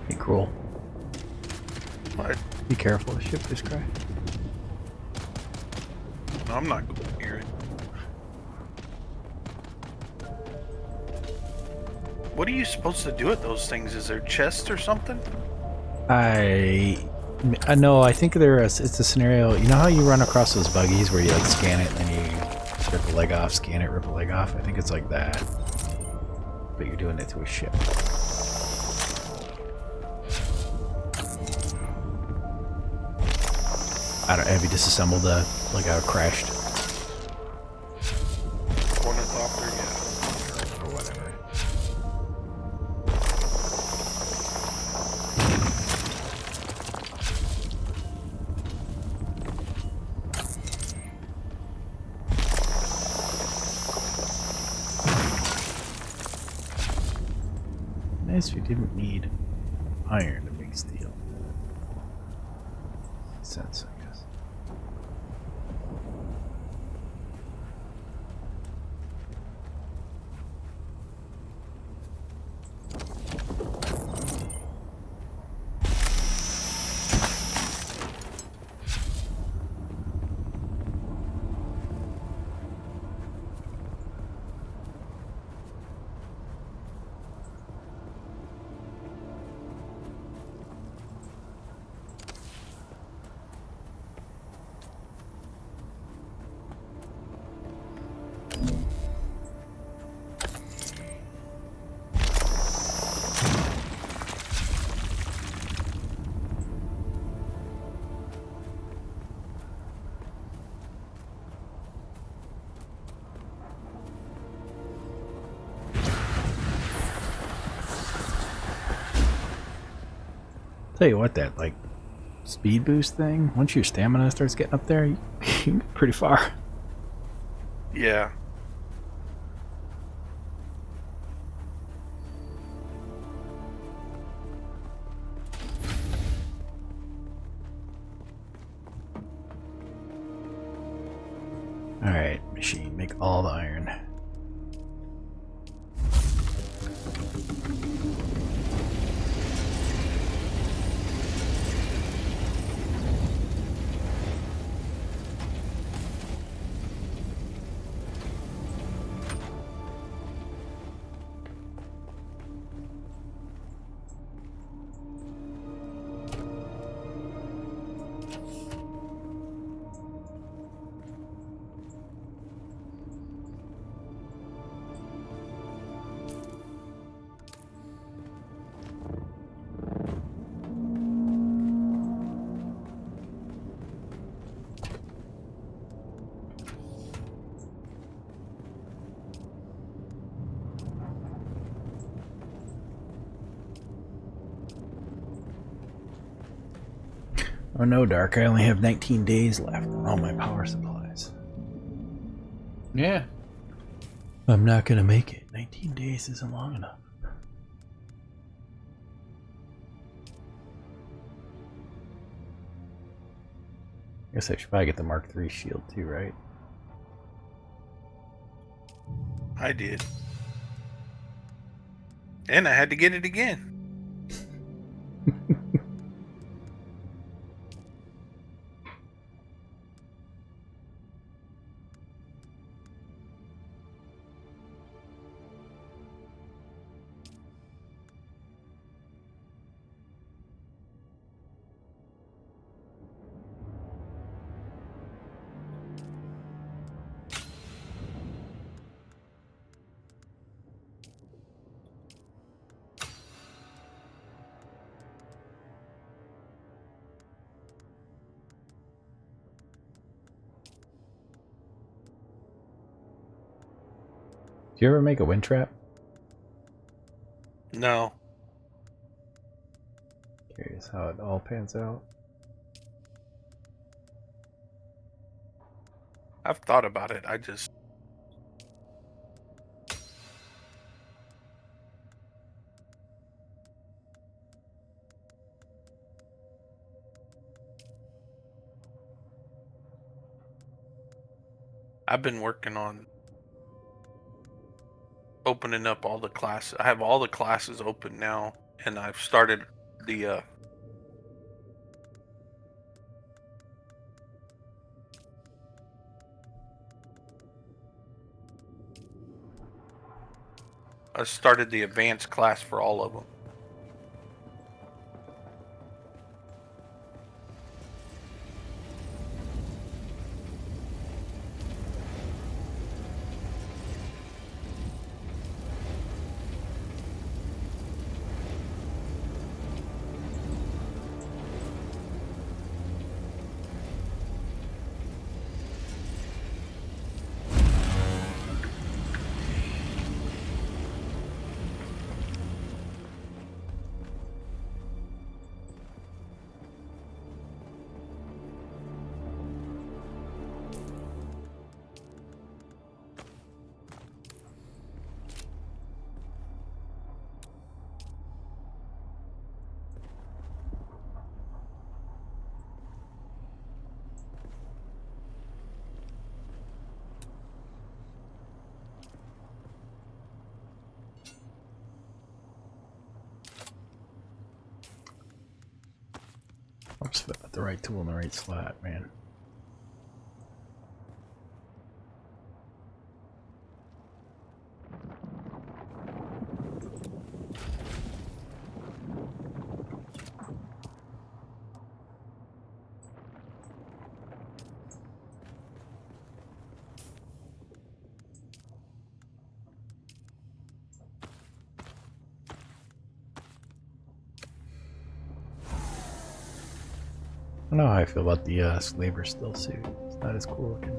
S3: Be cruel.
S1: What?
S3: Be careful. The ship just crashed.
S1: No, I'm not going near it. What are you supposed to do with those things? Is there chests or something?
S3: I know. I think it's a scenario. You know how you run across those buggies where you like scan it and then you rip a leg off, scan it, rip a leg off. I think it's like that, but you're doing it to a ship. I don't. Have you disassembled like a crashed
S1: Ornithopter, yeah.
S3: or whatever? Nice. We didn't need iron to make steel. Makes sense, I guess. Tell you what, that like speed boost thing. Once your stamina starts getting up there, you can get pretty far.
S1: Yeah.
S3: All right, machine, make all the iron. Oh no, Dark, I only have 19 days left on all my power supplies.
S2: Yeah.
S3: I'm not gonna make it. 19 days isn't long enough. Guess I should probably get the Mark III shield too, right?
S1: I did. And I had to get it again.
S3: Do you ever make a wind trap?
S1: No.
S3: Curious how it all pans out.
S1: I've thought about it. I just... I've been working on opening up all the classes. I have all the classes open now, and I've started the I started the advanced class for all of them.
S3: I'm just put the right tool in the right slot, man. I don't know how I feel about the slaver still suit. It's not as cool looking.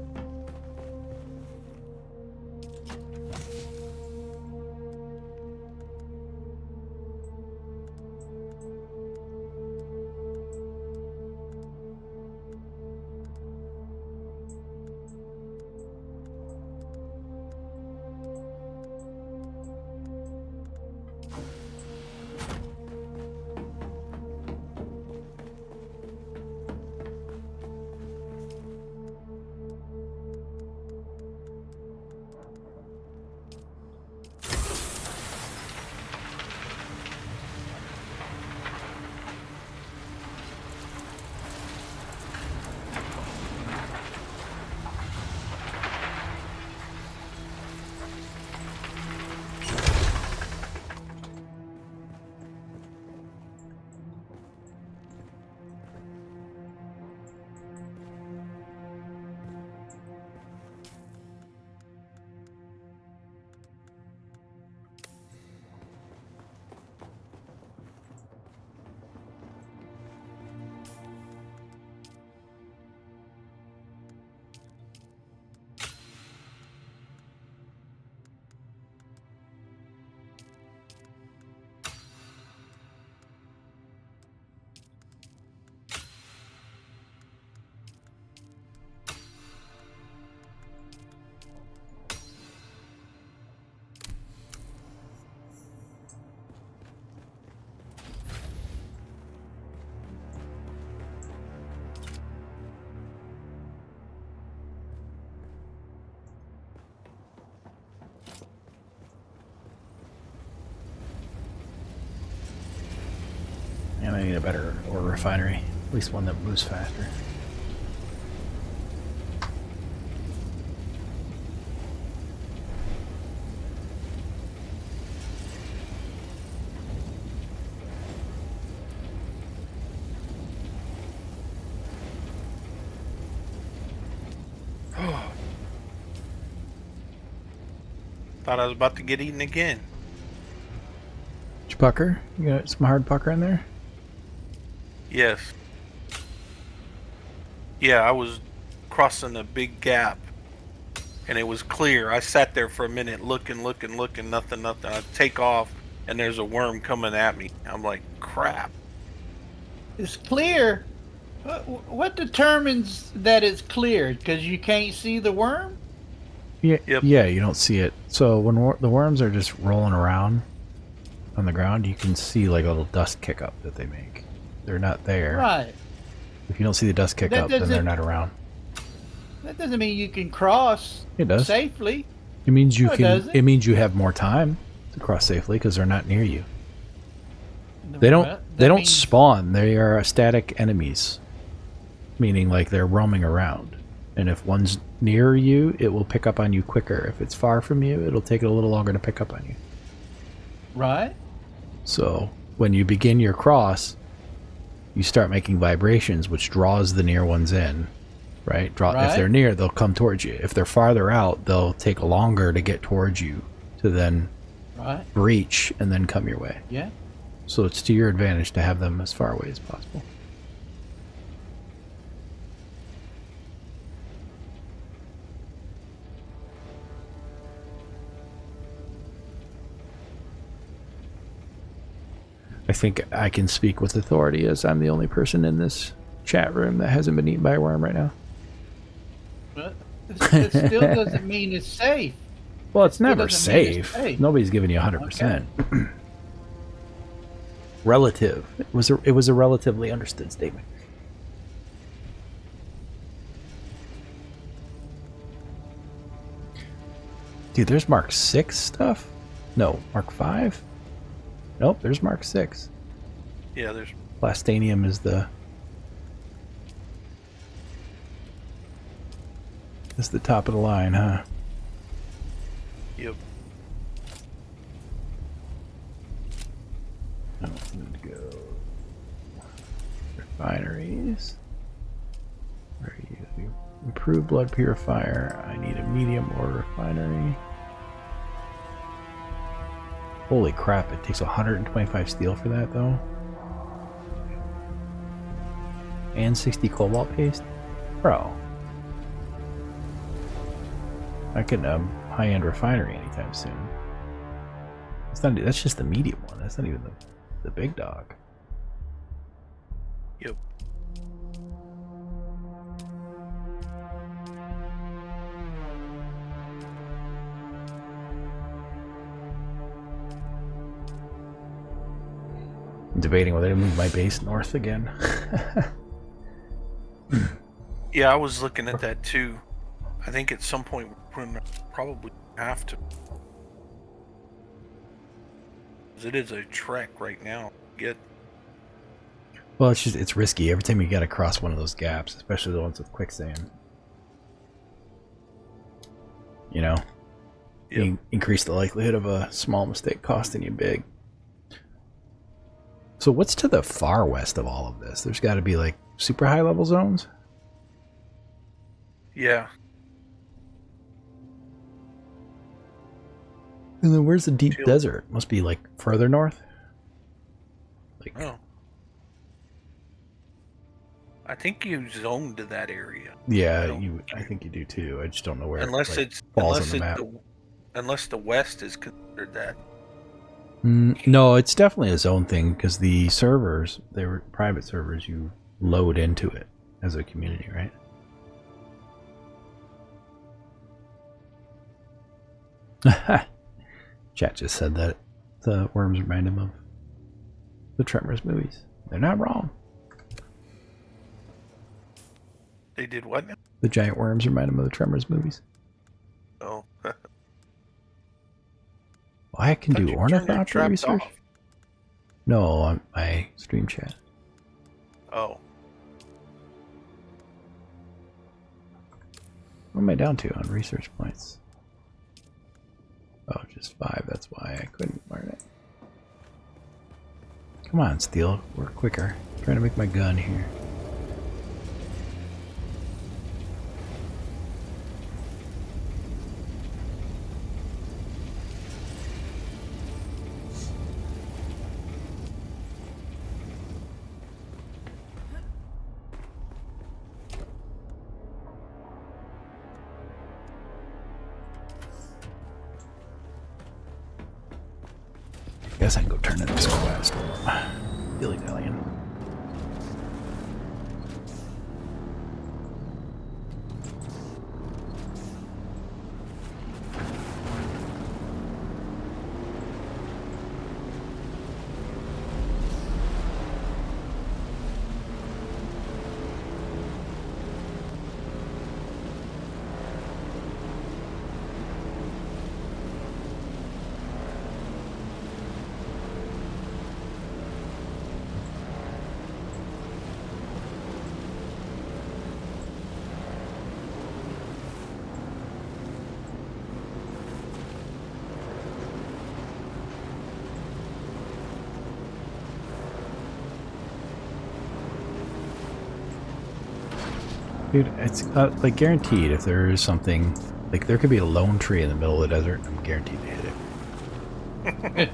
S3: And I need a better ore refinery. At least one that moves faster.
S1: Thought I was about to get eaten again.
S3: Did you pucker? You got some hard pucker in there?
S1: Yes. Yeah, I was crossing a big gap and it was clear. I sat there for a minute looking, nothing. I take off and there's a worm coming at me. I'm like, crap.
S2: It's clear. What determines that it's clear? Because you can't see the worm?
S3: Yeah,
S1: Yep.
S3: yeah, you don't see it. So when the worms are just rolling around on the ground, you can see like a little dust kick up that they make. They're not there.
S2: Right.
S3: If you don't see the dust kick
S2: That
S3: up, then they're
S2: doesn't-
S3: not around.
S2: That doesn't mean you can cross
S3: It does.
S2: safely.
S3: It means you
S2: No, it
S3: can.
S2: doesn't.
S3: It means you have more time to cross safely because they're not near you. They don't.
S2: Well,
S3: They
S2: that
S3: don't
S2: means-
S3: spawn. They are static enemies, meaning like they're roaming around. And if one's near you, it will pick up on you quicker. If it's far from you, it'll take it a little longer to pick up on you.
S2: Right?
S3: So when you begin your cross, you start making vibrations, which draws the near ones in. Right? If
S2: Right.
S3: they're near, they'll come towards you. If they're farther out, they'll take longer to get towards you to then
S2: Right?
S3: breach and then come your way.
S2: Yeah.
S3: So it's to your advantage to have them as far away as possible. I think I can speak with authority as I'm the only person in this chat room that hasn't been eaten by a worm right now.
S2: But it still doesn't mean it's safe.
S3: Well, it's never
S2: doesn't mean it's
S3: safe.
S2: safe.
S3: Nobody's giving you 100%. Relative. It was a relatively understood statement. Dude, there's Mark 6 stuff? No, Mark 5? Nope, there's Mark 6.
S1: Yeah, there's.
S3: Plastanium is the top of the line, huh?
S1: Yep.
S3: Oh, need to go refineries. Where are you? Improved blood purifier. I need a medium ore refinery. Holy crap! It takes 125 steel for that, though. And 60 cobalt paste, bro. I can high-end refinery anytime soon. It's not. That's just the medium one. That's not even the big dog.
S1: Yep.
S3: I'm debating whether to move my base north again.
S1: Yeah, I was looking at that too. I think at some point we're gonna probably have to. 'Cause it is a trek right now. Get.
S3: Well, it's risky every time you got to cross one of those gaps, especially the ones with quicksand. You know,
S1: Yep.
S3: you increase the likelihood of a small mistake costing you big. So what's to the far west of all of this? There's got to be like super high level zones.
S1: Yeah.
S3: And then where's the deep
S1: Chill.
S3: desert? Must be like further north. Like,
S1: Oh. I think you zoned to that area.
S3: yeah,
S1: No.
S3: I think you do too. I just don't know where.
S1: Unless
S3: it,
S1: it's
S3: falls
S1: unless
S3: on the
S1: it's
S3: map.
S1: unless the west is considered that.
S3: No, it's definitely a zone thing because the servers, they were private servers. You load into it as a community, right? Chat just said that the worms remind him of the Tremors movies. They're not wrong.
S1: They did what now?
S3: The giant worms remind him of the Tremors movies.
S1: Oh.
S3: Well, I can
S1: Thought
S3: do
S1: you turned your
S3: ornithopter
S1: traps
S3: research.
S1: off.
S3: No, on my stream chat.
S1: Oh.
S3: What am I down to on research points? Oh, just 5. That's why I couldn't learn it. Come on, Steel. Work quicker. I'm trying to make my gun here. Guess I can go turn in this quest. Dilly-dallying. Dude, it's like guaranteed if there is something, like there could be a lone tree in the middle of the desert, I'm guaranteed to hit it.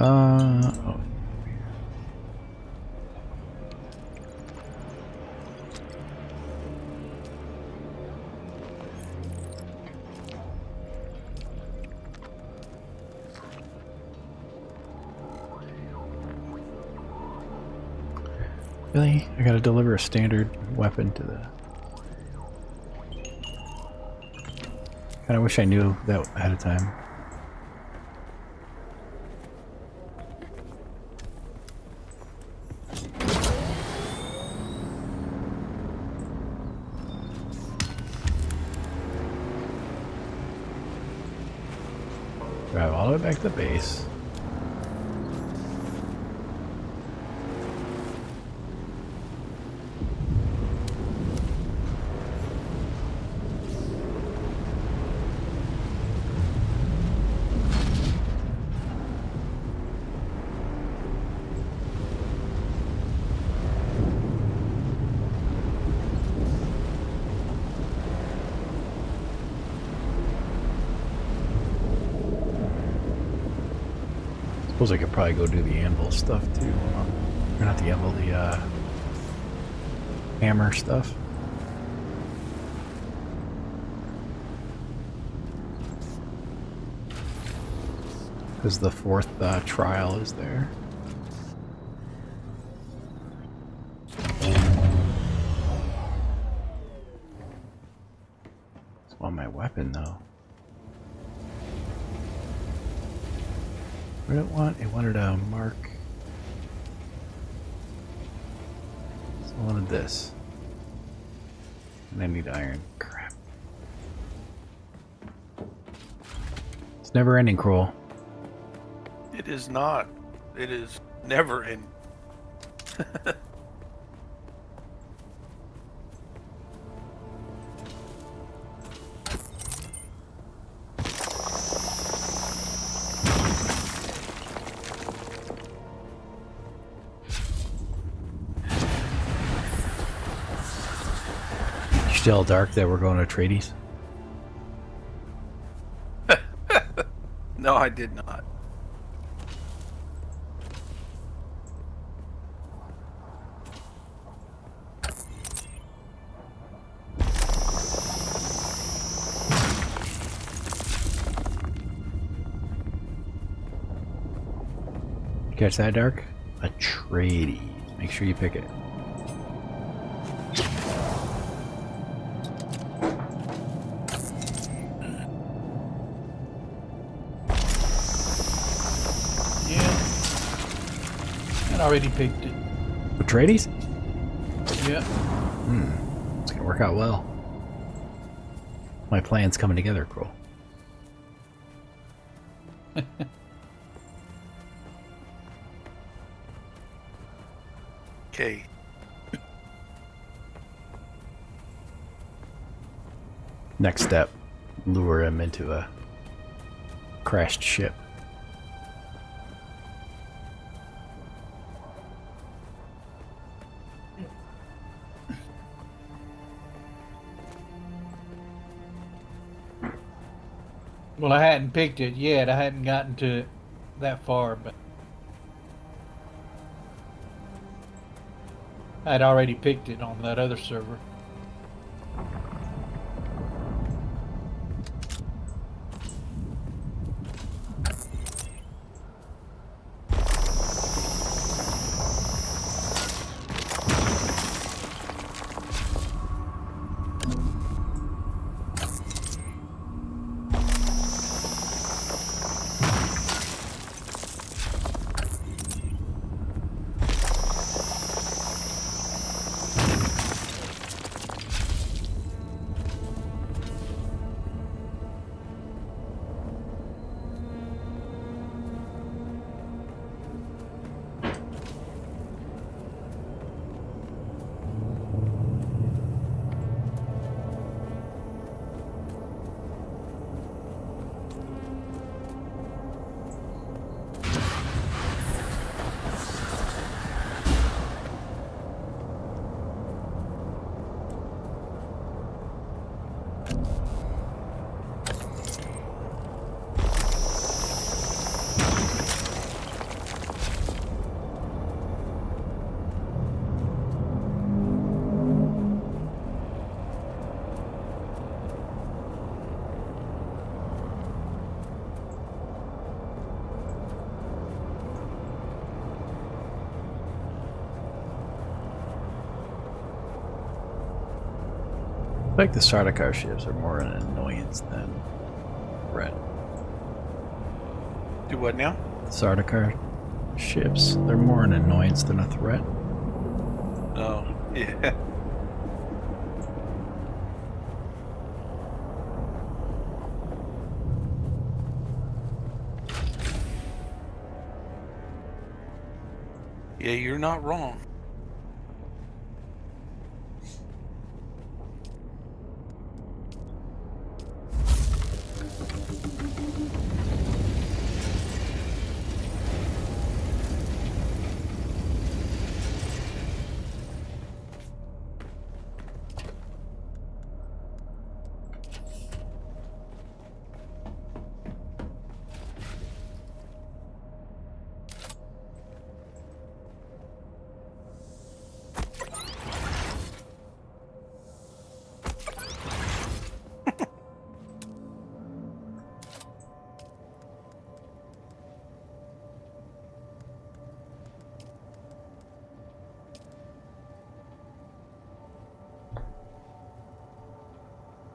S3: Oh. Really? I gotta deliver a standard weapon to the... Kinda wish I knew that ahead of time. Drive all the way back to the base. Suppose I could probably go do the anvil stuff too. Or not the anvil, the hammer stuff. Because the fourth trial is there. It's on my weapon though. What did it want? It wanted a mark. So I wanted this. And I need iron. Crap. It's never ending, Kroll.
S1: It is not. It is never in.
S3: You tell Dark that we're going to Trades?
S1: No, I did not.
S3: Catch that, Dark? A Trades. Make sure you pick it.
S2: Already picked it.
S3: A Trades?
S2: Yeah.
S3: It's gonna work out well. My plan's coming together, Kroll.
S1: Okay.
S3: Next step, lure him into a crashed ship.
S2: Well, I hadn't picked it yet. I hadn't gotten to it that far, but I'd already picked it on that other server.
S3: like the Sardaukar ships are more an annoyance than threat.
S1: Do what now?
S3: The Sardaukar ships, they're more an annoyance than a threat.
S1: Oh, yeah. Yeah, you're not wrong.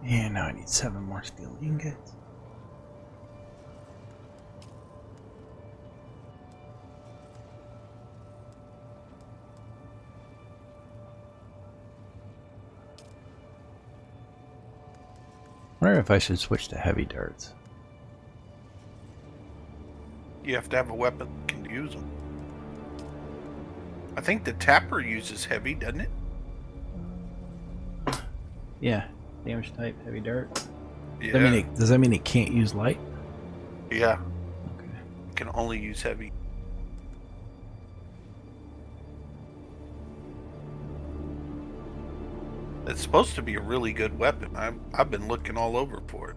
S3: Yeah, now I need 7 more steel ingots. I wonder if I should switch to heavy darts.
S1: You have to have a weapon that can use them. I think the Tapper uses heavy, doesn't it?
S3: Yeah, damage type, heavy dart.
S1: Yeah.
S3: Does that mean it can't use light?
S1: Yeah.
S3: Okay.
S1: It can only use heavy. It's supposed to be a really good weapon. I've been looking all over for it.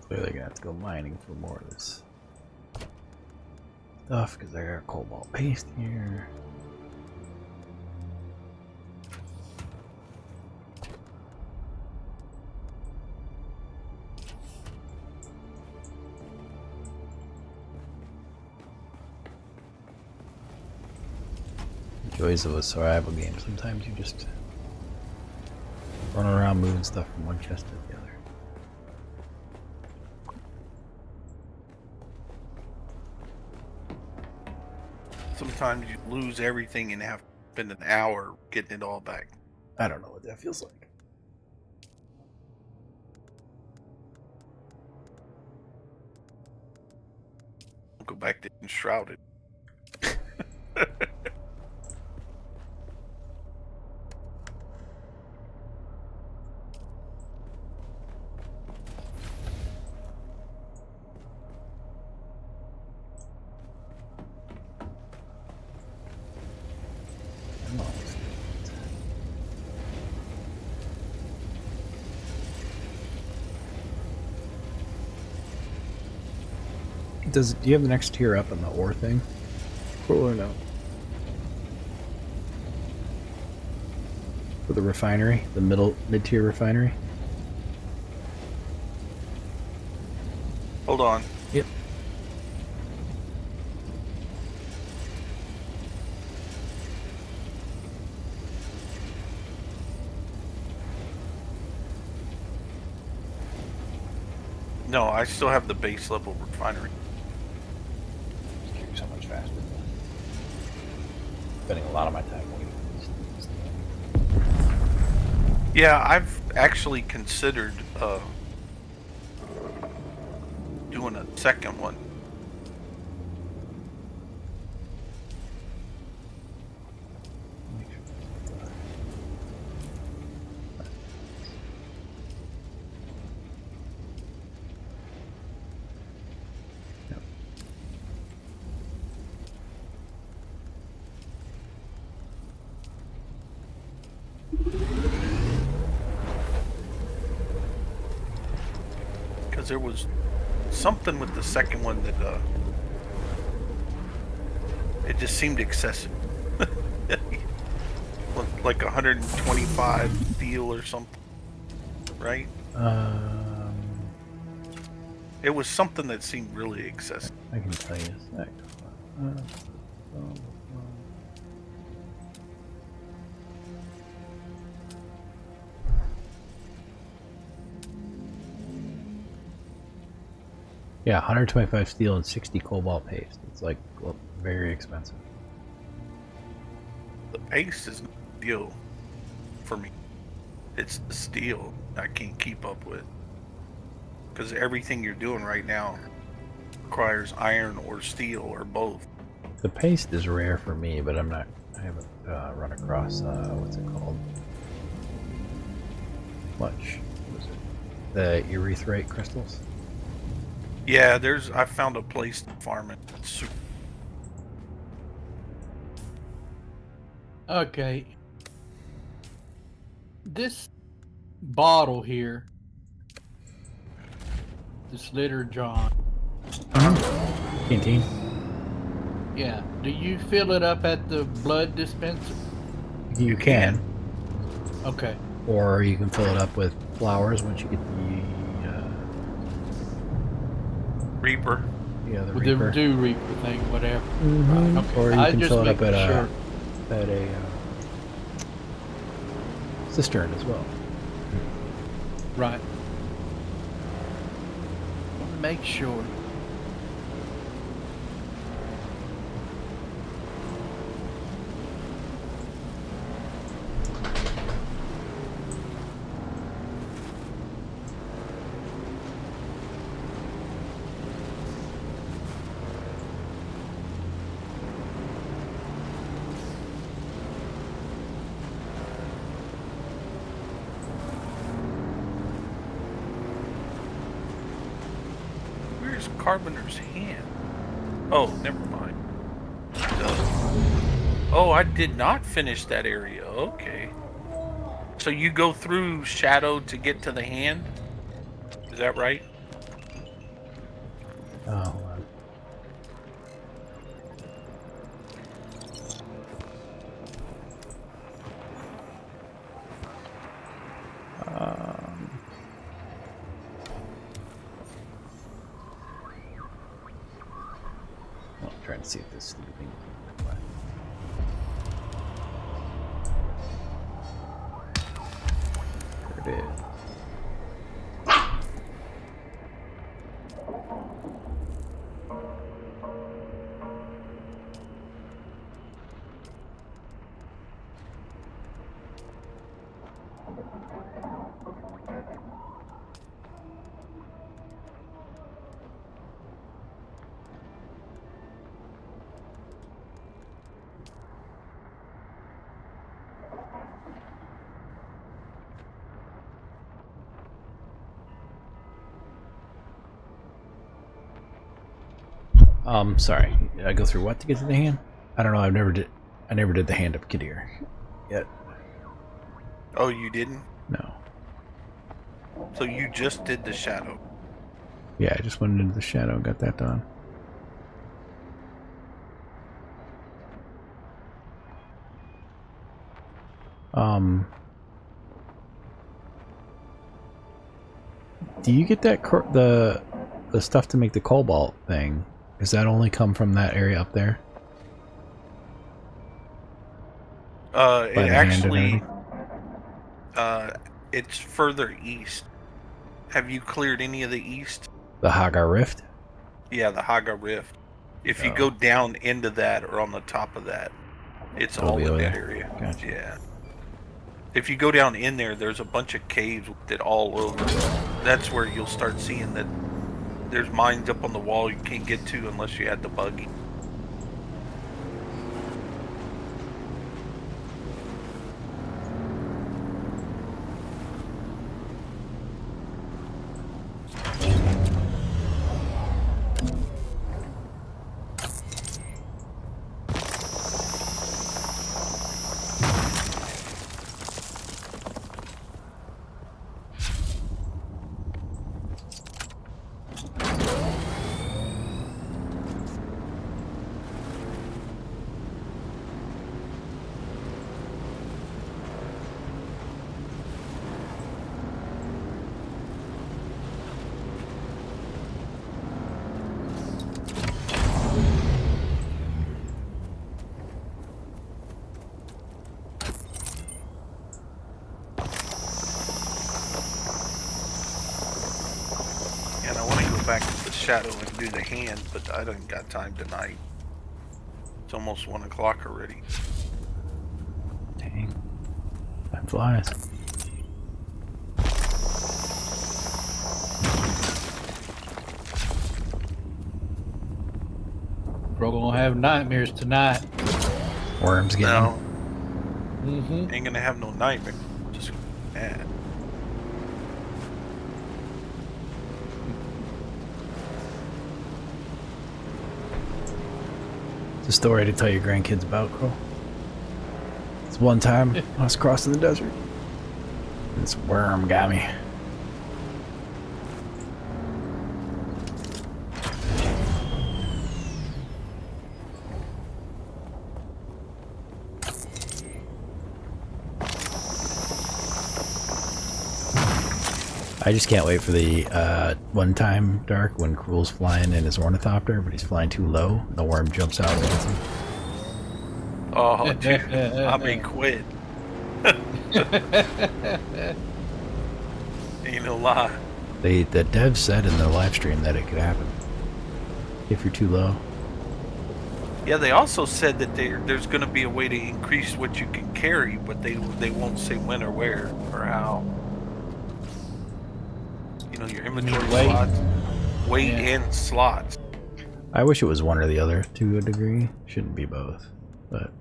S3: Clearly gonna have to go mining for more of this stuff because I got cobalt paste here. Joys of a survival game. Sometimes you just run around moving stuff from one chest to the other.
S1: Sometimes you lose everything and have to spend an hour getting it all back.
S3: I don't know what that feels like.
S1: I'll go back to Enshrouded.
S3: I'm almost do you have the next tier up on the ore thing? Cool or no? For the refinery, the mid-tier refinery?
S1: Hold on.
S3: Yep.
S1: No, I still have the base level refinery.
S3: Just curious how much faster. Spending a lot of my time waiting for these things.
S1: Yeah, I've actually considered doing a second one.
S3: Make sure that's Yep.
S1: because there was something with the second one that it just seemed excessive. Like 125 steel or something, right? It was something that seemed really excessive.
S3: I can tell you a sec. Yeah, 125 steel and 60 cobalt paste. It's like very expensive.
S1: The paste is no deal for me. It's the steel I can't keep up with. Because everything you're doing right now requires iron or steel or both.
S3: The paste is rare for me, but I haven't run across, what's it called? Much. What was it? The erythrite crystals?
S1: Yeah, I found a place to farm it. It's super.
S2: Okay. This bottle here, this litter John.
S3: Canteen?
S2: Yeah. Do you fill it up at the blood dispenser?
S3: You can.
S2: Okay.
S3: Or you can fill it up with flowers once you get the
S1: Reaper.
S3: the
S2: With
S3: Reaper.
S2: the Dew Reaper thing, whatever.
S3: Mhm.
S2: Right. Okay.
S3: Or you
S2: I
S3: can
S2: just
S3: fill it up
S2: making
S3: at
S2: sure.
S3: a cistern as well.
S2: Right. Want to make sure.
S1: Where's Carpenter's hand? Oh, never mind. Oh, I did not finish that area. Okay. So you go through shadow to get to the hand? Is that right?
S3: Hold on. Well, I'm trying to see if this stupid thing can work. There it is. Sorry. Did I go through what to get to the hand? I don't know. I never did the hand up Kadir yet.
S1: Oh, you didn't?
S3: No.
S1: So you just did the shadow.
S3: Yeah, I just went into the shadow and got that done. Do you get that the stuff to make the cobalt thing? Does that only come from that area up there?
S1: It
S3: By the hand and
S1: actually,
S3: everything?
S1: it's further east. Have you cleared any of the east?
S3: The Haga Rift?
S1: Yeah, the Haga Rift. If you go down into that or on the top of that, it's
S3: It'll
S1: all
S3: be
S1: in
S3: over
S1: that
S3: there.
S1: area.
S3: Gotcha.
S1: Yeah. If you go down in there, there's a bunch of caves with it all over. That's where you'll start seeing that there's mines up on the wall you can't get to unless you had the buggy. back to the shadow and do the hand, but I don't got time tonight. It's almost 1 o'clock already.
S3: Dang. Time flies.
S2: We're gonna have nightmares tonight.
S3: Worms getting
S1: No,
S2: Mm-hmm.
S1: ain't gonna have no nightmare. Just mad.
S3: It's a story to tell your grandkids about, Crow. It's one time I was crossing the desert. This worm got me. I just can't wait for the one time, Dark, when Cruel's flying in his ornithopter, but he's flying too low. The worm jumps out and hits him.
S1: Oh, dude, I may quit. Ain't no lie.
S3: The devs said in the live stream that it could happen if you're too low.
S1: Yeah, they also said that there's going to be a way to increase what you can carry, but they won't say when or where or how. You know, your inventory
S2: Weight.
S1: slots, weight
S2: Yeah.
S1: and slots.
S3: I wish it was one or the other to a degree. Shouldn't be both, but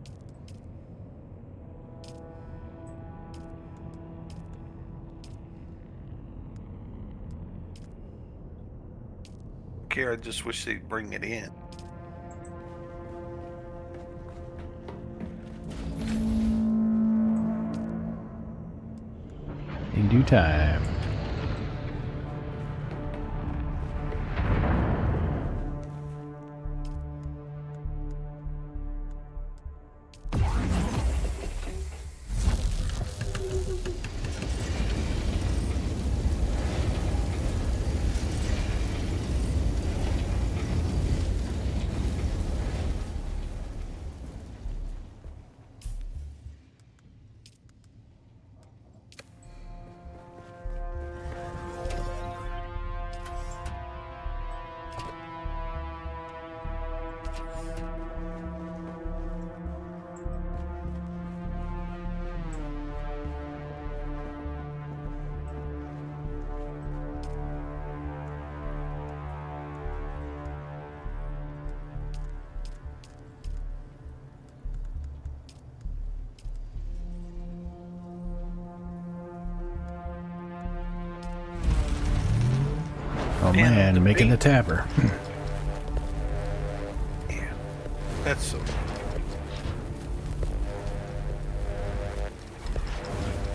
S1: I just wish they'd bring it in.
S3: in due time. Oh
S1: Man,
S3: man, making the
S1: debate.
S3: tapper.
S1: Yeah, that's so.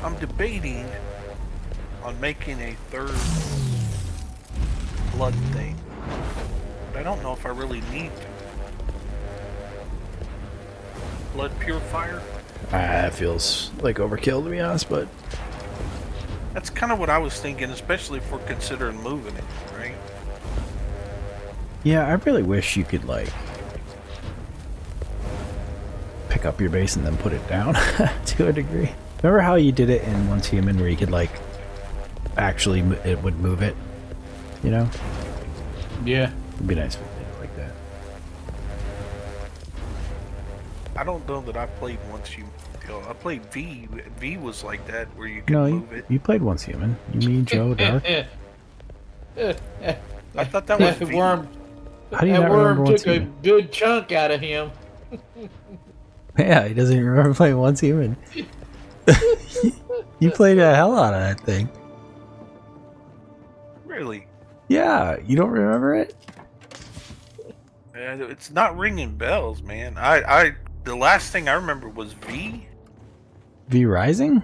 S1: I'm debating on making a third blood thing, but I don't know if I really need to. Blood purifier?
S3: That feels like overkill to be honest, but
S1: That's kind of what I was thinking, especially if we're considering moving it, right?
S3: yeah, I really wish you could like pick up your base and then put it down to a degree. Remember how you did it in Once Human where you could like actually it would move it, you know?
S2: Yeah.
S3: It'd be nice if it did it like that.
S1: I don't know that I played once you. I played V. V was like that, where you could
S3: No,
S1: move it.
S3: you played Once Human. You mean Joe Dark?
S1: I thought that was
S2: That
S1: V.
S2: worm,
S3: How do you
S2: that
S3: not remember
S2: worm
S3: Once
S2: took a
S3: Human?
S2: good chunk out of him.
S3: Yeah, he doesn't even remember playing Once Human. You played the hell out of that thing.
S1: Really?
S3: Yeah, you don't remember it?
S1: It's not ringing bells, man. The last thing I remember was V.
S3: V Rising?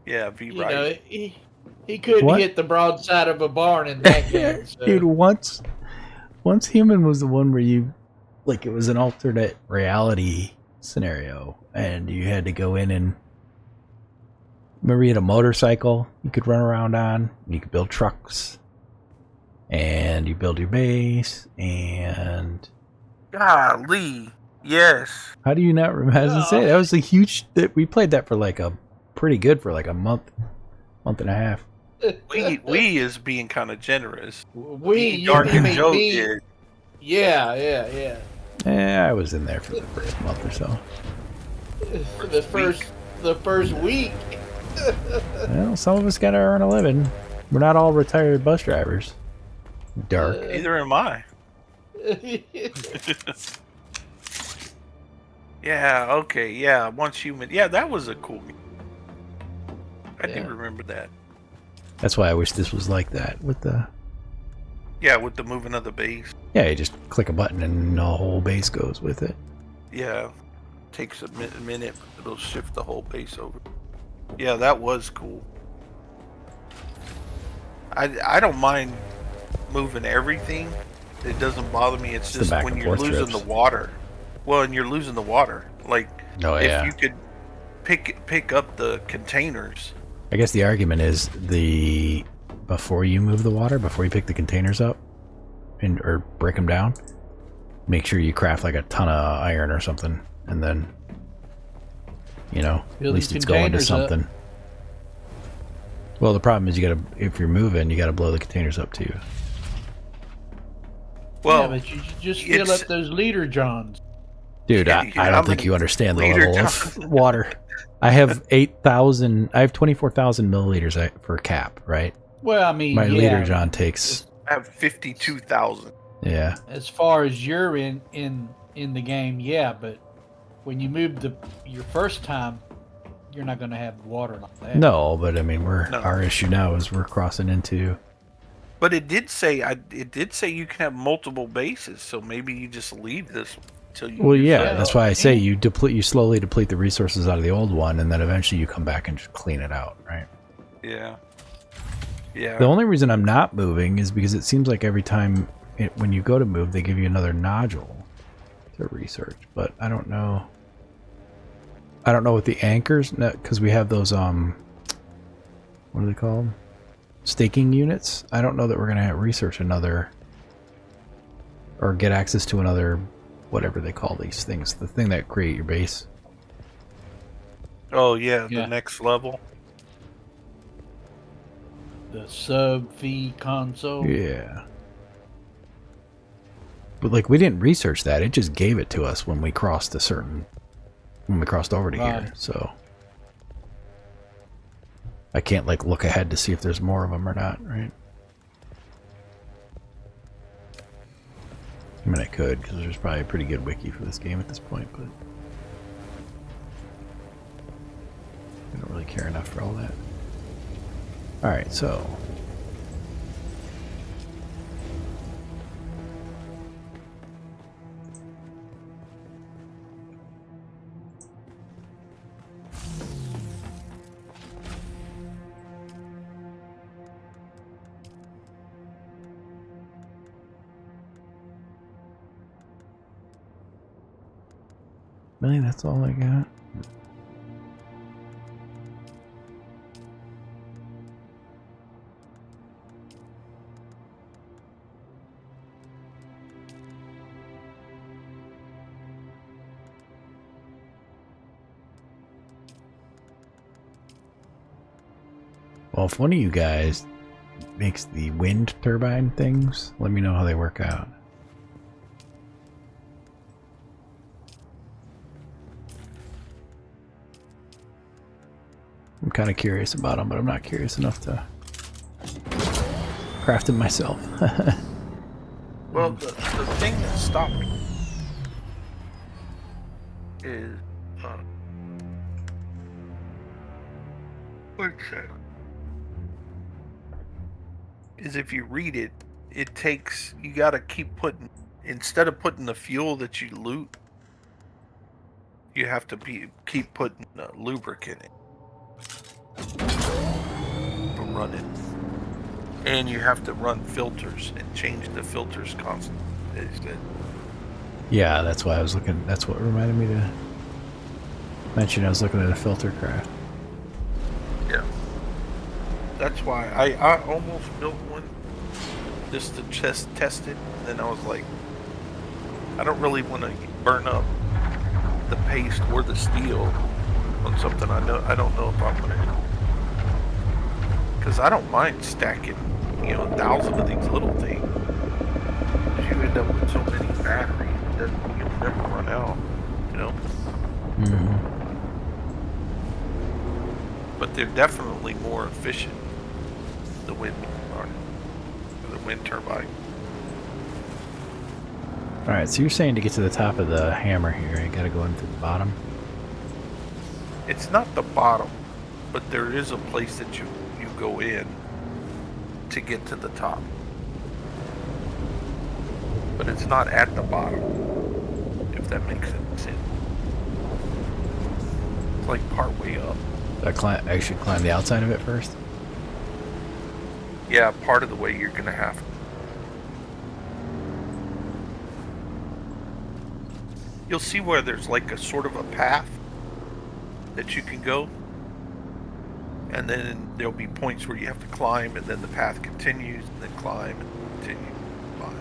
S1: Yeah, V.
S2: You
S1: Right.
S2: know, he couldn't
S3: What?
S2: hit the broadside of a barn in that game. So.
S3: Dude, Once Human was the one where you, like, it was an alternate reality scenario, and you had to go in and remember you had a motorcycle you could run around on, you could build trucks, and you build your base, and
S1: Golly. Yes.
S3: how do you not remember? As I say, that was a huge. We played that for like a pretty good for like a month and a half.
S1: We is being kind of generous.
S2: You
S1: Dark and
S2: mean
S1: Joe
S2: me?
S1: did.
S2: Yeah.
S3: I was in there for the first month or so.
S2: For the first week.
S3: Well, some of us got to earn a living. We're not all retired bus drivers. Dark.
S1: Neither am I. Yeah. Okay. Yeah. Once Human. Yeah, that was a cool game. I do remember that.
S3: That's why I wish this was like that with the.
S1: Yeah, with the moving of the base.
S3: Yeah, you just click a button and the whole base goes with it.
S1: Yeah. Takes a minute. It'll shift the whole base over. Yeah, that was cool. I don't mind moving everything. It doesn't bother me. It's just when you're losing the water. Well, and you're losing the water. Like, if you could pick up the containers.
S3: I guess the argument is before you move the water, before you pick the containers up or break them down, make sure you craft like a ton of iron or something, and then at least it's going to something. Up. Well, the problem is if you're moving, you gotta blow the containers up too.
S2: Well, but you just fill up those liter johns.
S3: Dude, I don't think you understand the level of water. I have 8,000. I have 24,000 milliliters for cap, right?
S2: Well, I mean,
S3: my liter john takes.
S1: I have 52,000.
S3: Yeah.
S2: As far as you're in the game, yeah, but when you move your first time, you're not going to have water like that.
S3: No, but I mean, our issue now is we're crossing into.
S1: But it did say you can have multiple bases, so maybe you just leave this until you.
S3: Well, yeah, that's why I say you slowly deplete the resources out of the old one, and then eventually you come back and just clean it out, right?
S1: Yeah. Yeah.
S3: The only reason I'm not moving is because it seems like every time when you go to move, they give you another nodule to research, but I don't know. I don't know what the anchors, because we have those what are they called? Staking units. I don't know that we're gonna research another or get access to another, whatever they call these things, the thing that create your base.
S1: Oh yeah, the next level.
S2: The sub-feed console.
S3: Yeah. But like we didn't research that; it just gave it to us when we crossed over to here. So I can't like look ahead to see if there's more of them or not, right? I mean, I could, because there's probably a pretty good wiki for this game at this point, but I don't really care enough for all that. Alright, so really, that's all I got? Well, if one of you guys makes the wind turbine things, let me know how they work out. I'm kind of curious about them, but I'm not curious enough to craft them myself.
S1: Well, the thing that stopped me is is if you read it, it takes, you gotta keep putting, instead of putting the fuel that you loot, you have to keep putting lubricant in to run it, and you have to run filters and change the filters constantly.
S3: Yeah, that's why I was looking. That's what reminded me to mention I was looking at a filter craft.
S1: Yeah, that's why I almost built one just to test it. And then I was like, I don't really want to burn up the paste or the steel on something I don't know if I'm gonna. Because I don't mind stacking, 1,000 of these little things. 'Cause you end up with so many batteries that you'll never run out, you know?
S3: Mm-hmm.
S1: But they're definitely more efficient, the wind are, the wind turbine.
S3: Alright, so you're saying to get to the top of the hammer here, you gotta go in through the bottom?
S1: It's not the bottom, but there is a place that you go in to get to the top. But it's not at the bottom, if that makes any sense. It's like part way up.
S3: I should climb the outside of it first?
S1: Yeah, part of the way you're gonna have to. You'll see where there's like a sort of a path that you can go. And then there'll be points where you have to climb, and then the path continues, and then climb, and continue, climb.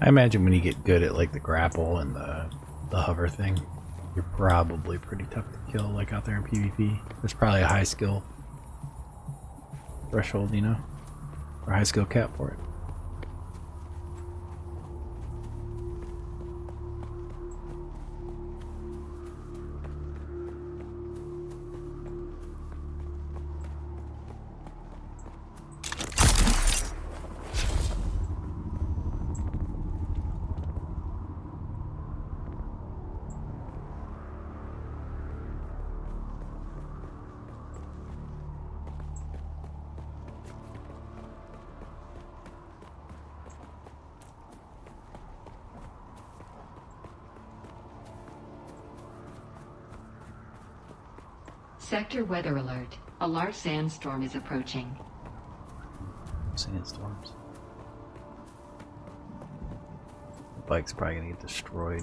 S3: I imagine when you get good at like the grapple and the hover thing, you're probably pretty tough to kill like out there in PvP. There's probably a high skill threshold, you know? Or high skill cap for it.
S7: Sector weather alert. A large sandstorm is approaching.
S3: Sandstorms. The bike's probably gonna get destroyed.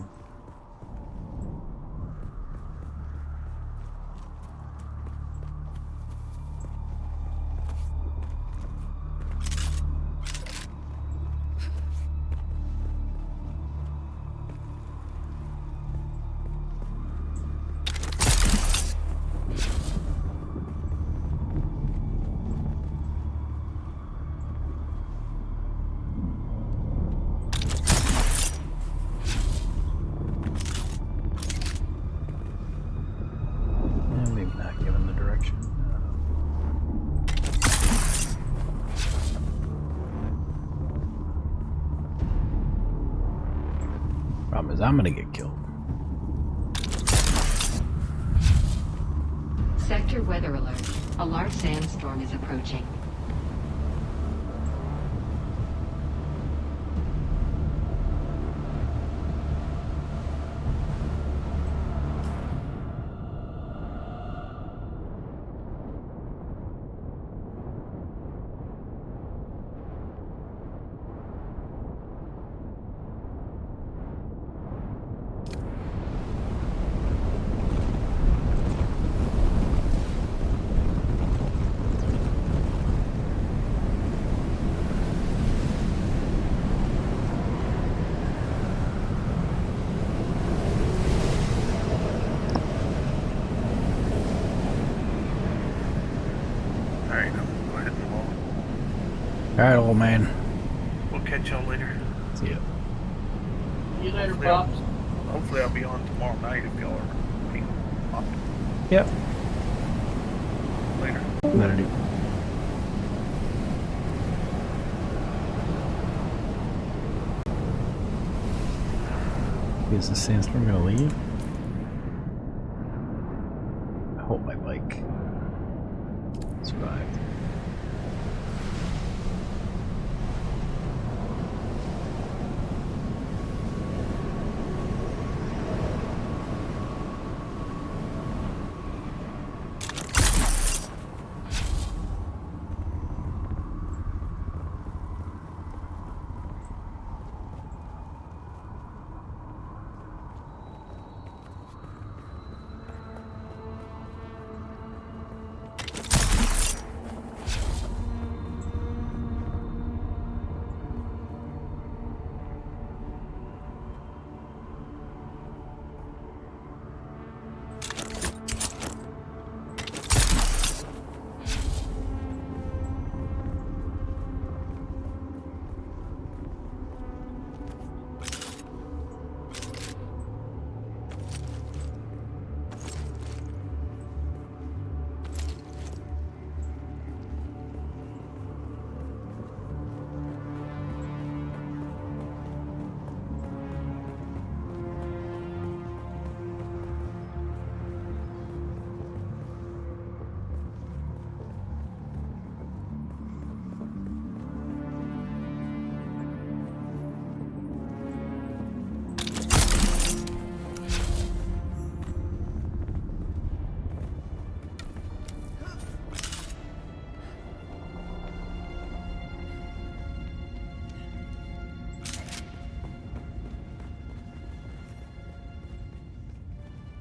S3: Problem is, I'm gonna get killed.
S7: Sector weather alert. A large sandstorm is approaching.
S1: Alright, I'm go ahead and roll.
S3: All right, old man.
S1: We'll catch y'all later.
S3: See ya.
S2: See you later,
S1: Hopefully I'll-
S2: Pops.
S1: Hopefully I'll be on tomorrow night if y'all are popping
S3: Yep.
S1: later.
S3: That'll do. Is the sandstorm gonna leave? I hope my bike survived.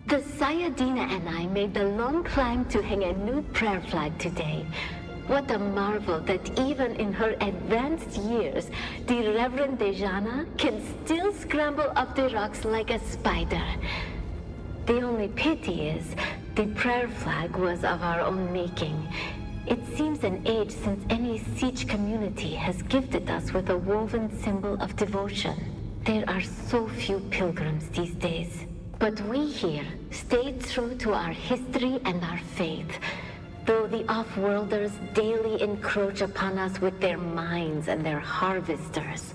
S8: The Sayadina and I made the long climb to hang a new prayer flag today. What a marvel that even in her advanced years, the Reverend Dejana can still scramble up the rocks like a spider. The only pity is, the prayer flag was of our own making. It seems an age since any Siege community has gifted us with a woven symbol of devotion. There are so few pilgrims these days. But we here stayed true to our history and our faith. Though the off-worlders daily encroach upon us with their mines and their harvesters.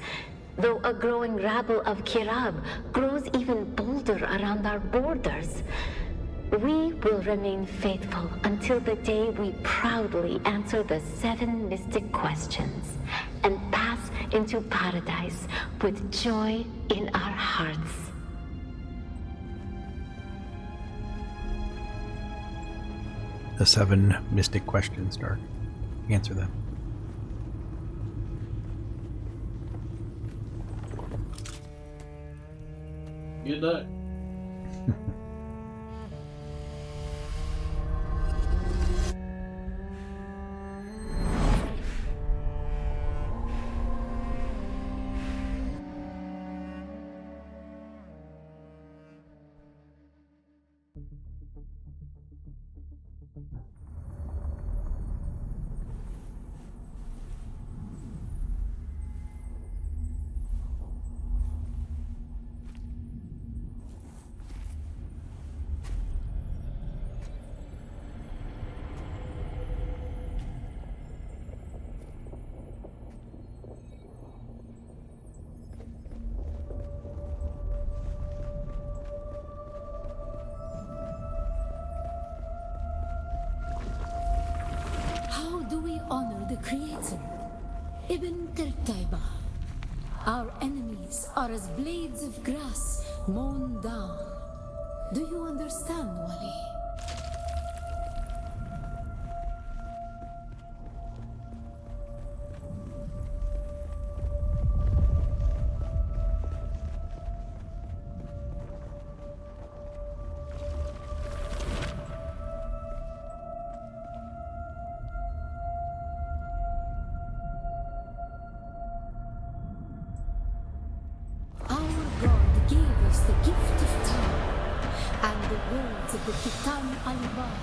S8: Though a growing rabble of Kirab grows even bolder around our borders. We will remain faithful until the day we proudly answer the 7 mystic questions and pass into paradise with joy in our hearts.
S3: The 7 mystic questions, Dark. Answer them.
S2: Good luck.
S9: How do we honor the Creator? Ibn Qurtayba. Our enemies are as blades of grass mown down. Do you understand, Wali? Our God gave us the gift of time and the words of the Kitab al-Bab.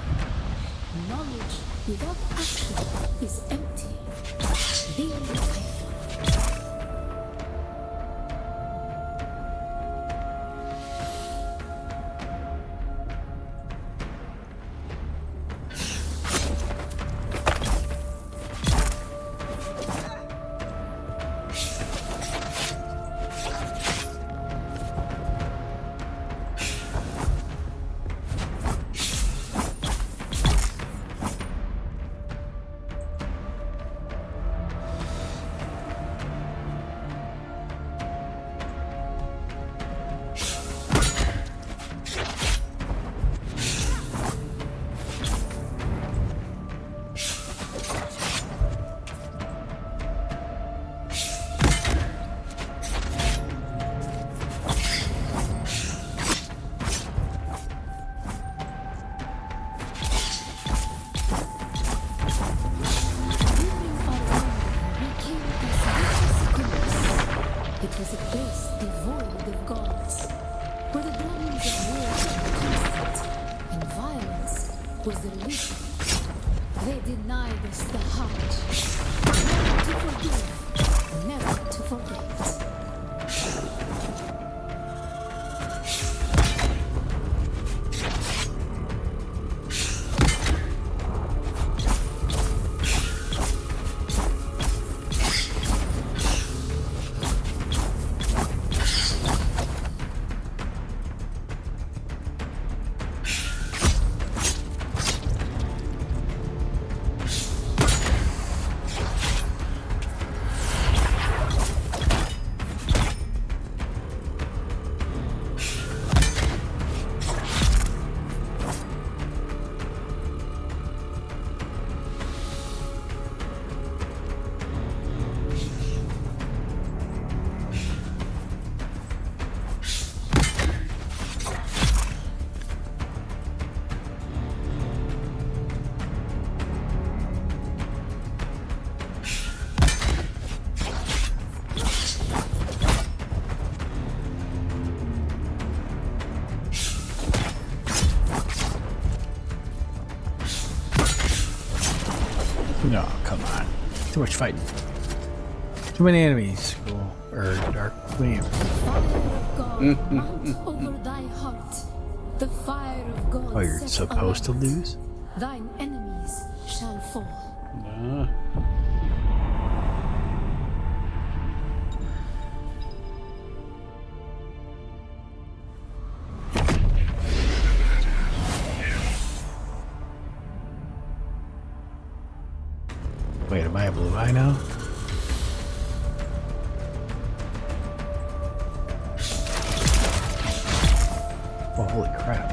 S9: Knowledge without action is empty. Be mindful. Was the least. They denied us the heart. Never to forgive, never to forget.
S3: No, come on. Too much fighting. Too many enemies. Cool. Or dark flame.
S9: Fire of God mount over thy heart. The fire of God.
S3: Oh, you're
S9: set
S3: supposed to
S9: alight.
S3: lose?
S9: Thine enemies shall fall.
S2: Nah.
S3: Wait, am I a blue eye now? Oh, holy crap.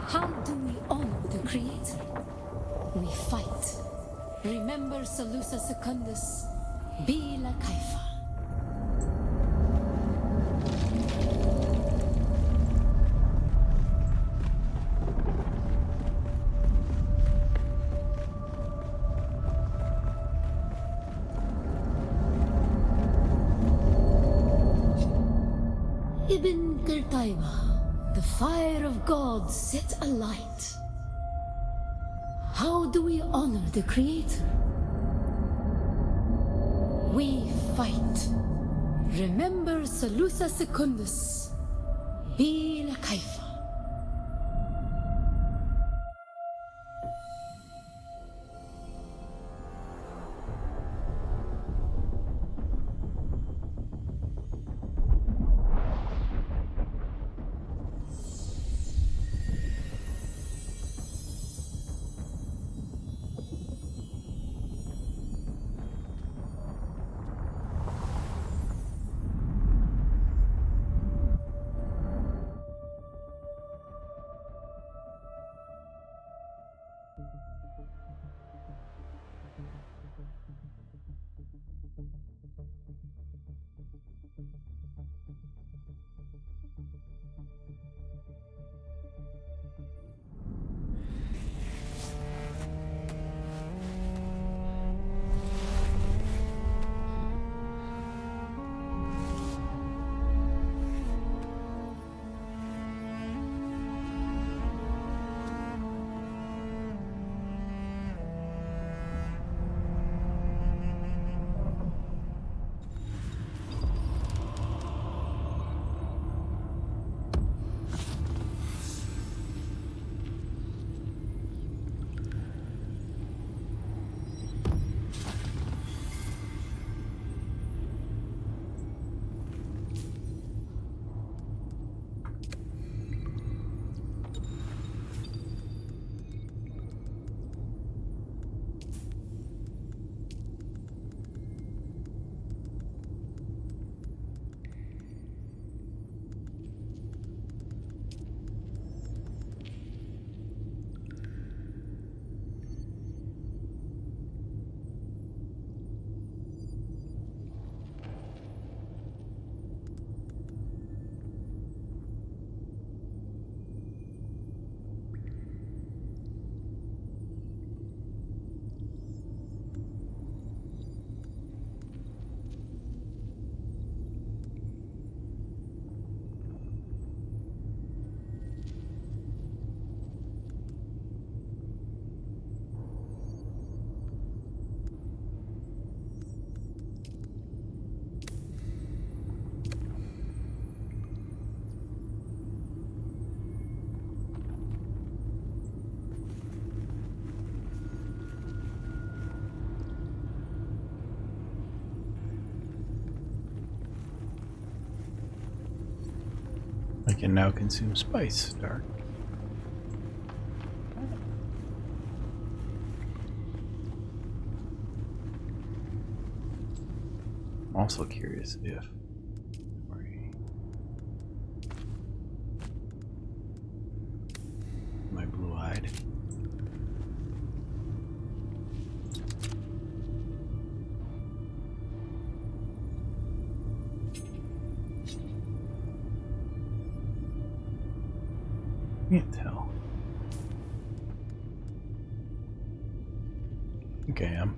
S9: How do we honor the Creator? We fight. Remember Salusa Secundus, Bila Kaifa. Ibn Qurtayba, the fire of God set alight. How do we honor the Creator? We fight. Remember Salusa Secundus, Bila Kaifa.
S3: I can now consume spice, Dark. I'm also curious if... Am I blue-eyed? Can't tell. Okay, I am.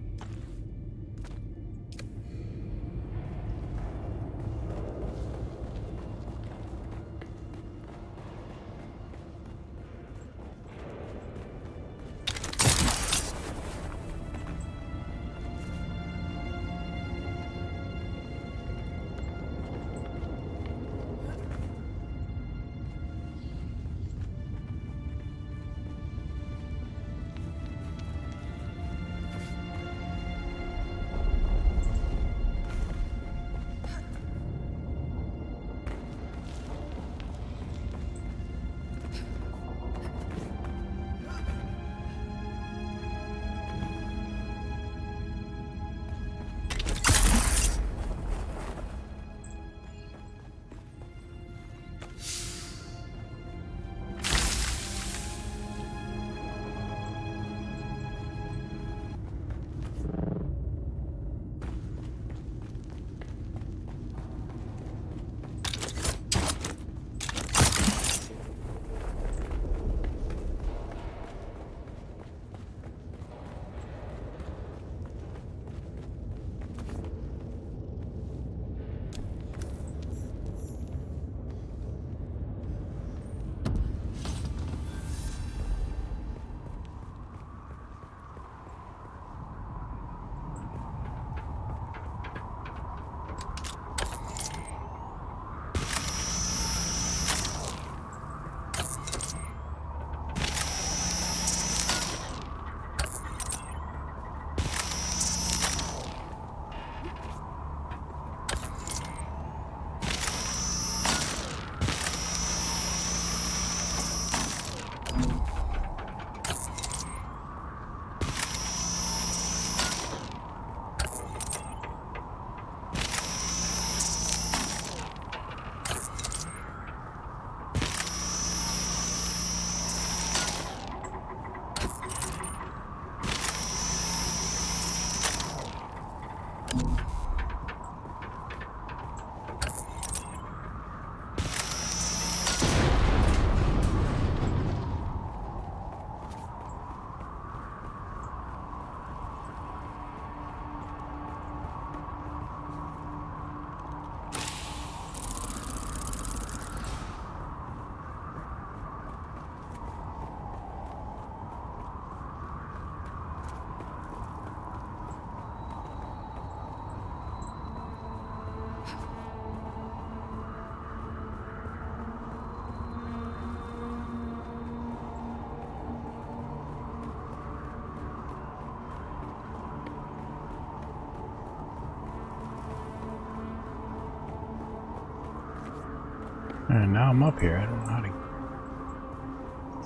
S3: And now I'm up here. I don't know how to.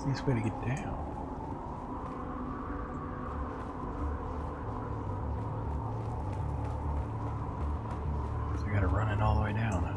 S3: Easiest way to get down. So I gotta run it all the way down. Huh?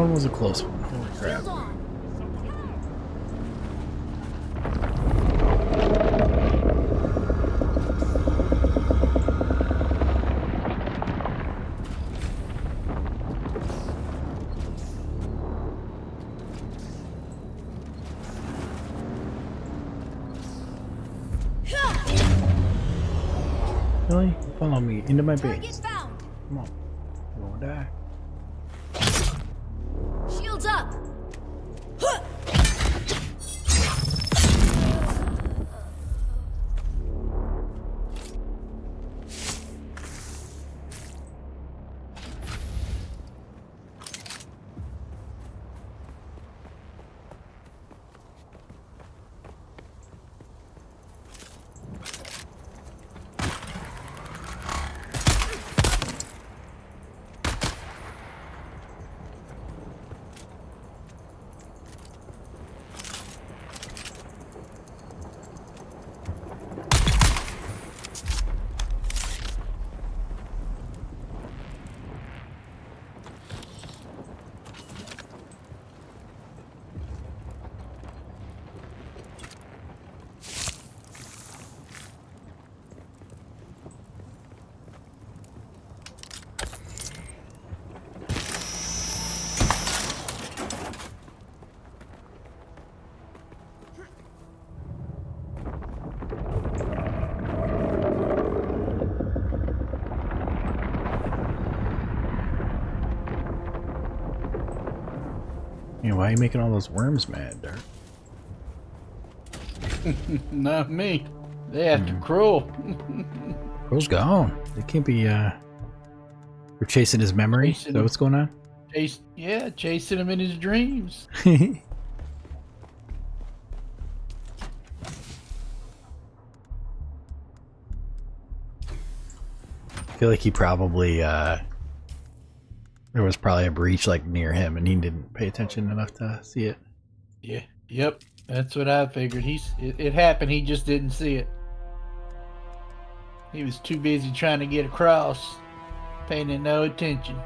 S3: one was a close one. Holy crap.
S9: Hold on.
S3: Really? Follow me into my
S9: Target
S3: base.
S9: found.
S3: Come on. You won't die.
S9: Shields up.
S3: You know, why are you making all those worms mad, Dirk?
S2: Not me. They after Cruel.
S3: Crow's gone. They can't be, We're chasing his memory? Is that what's going on?
S2: Chasing him in his dreams.
S3: I feel like he probably, there was probably a breach, like, near him, and he didn't pay attention enough to see it.
S2: Yeah. Yep. That's what I figured. It happened. He just didn't see it. He was too busy trying to get across, paying it no attention.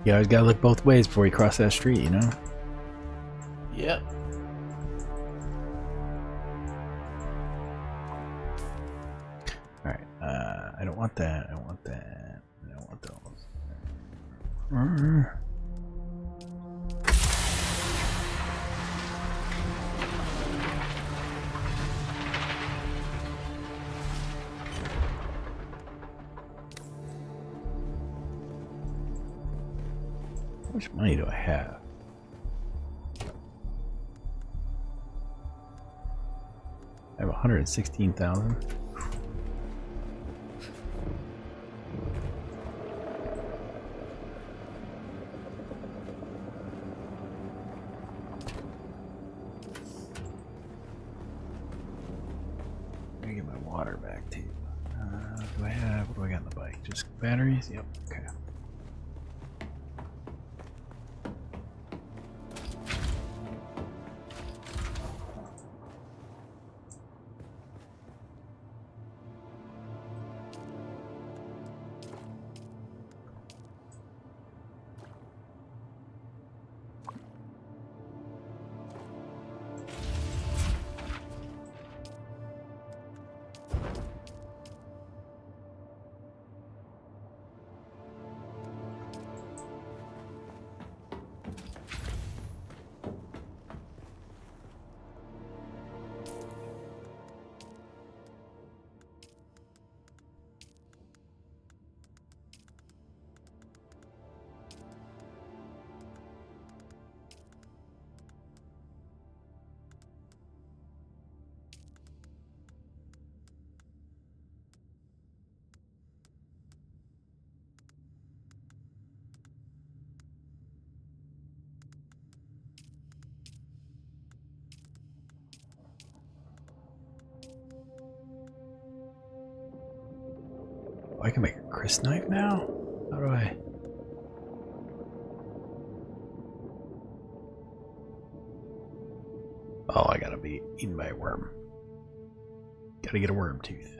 S3: You always gotta look both ways before you cross that street, you know?
S2: Yep.
S3: Alright, I don't want that. I want that. I don't want those. How much money do I have? I have 116,000. I gotta get my water back too. What do I got on the bike? Just batteries? Yep, okay. I can make a Chris knife now? How do I? Oh, I gotta be eaten by a worm. Gotta get a worm tooth.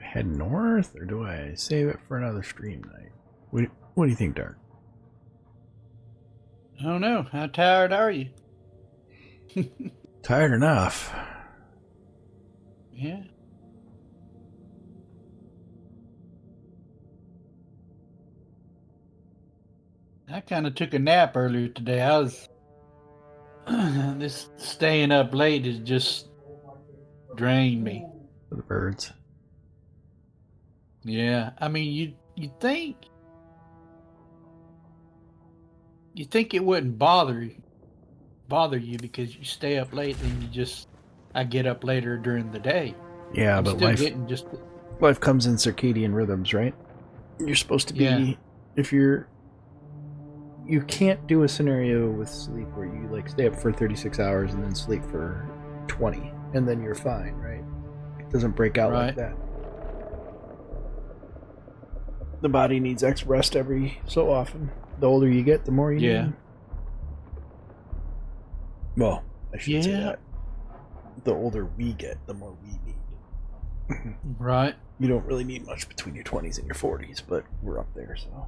S3: I head north, or do I save it for another stream night? What do you think, Dark?
S2: I don't know. How tired are you?
S3: Tired enough.
S2: Yeah. I kind of took a nap earlier today. I was this staying up late has just drained me.
S3: For the birds.
S2: Yeah, I mean, you think it wouldn't bother you because you stay up late and I get up later during the day.
S3: Yeah,
S2: I'm
S3: but
S2: still
S3: life
S2: getting just
S3: comes in circadian rhythms, right? You're supposed to be
S2: Yeah.
S3: you can't do a scenario with sleep where you like stay up for 36 hours and then sleep for 20 and then you're fine, right? It doesn't break out like
S2: Right.
S3: that. The body needs extra rest every so often. The older you get, the more you need. Well, I should say that. The older we get, the more we need.
S2: Right.
S3: You don't really need much between your 20s and your 40s, but we're up there, so.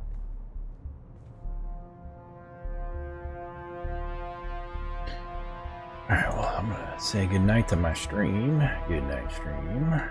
S3: Alright, well, I'm gonna say goodnight to my stream. Good night, stream.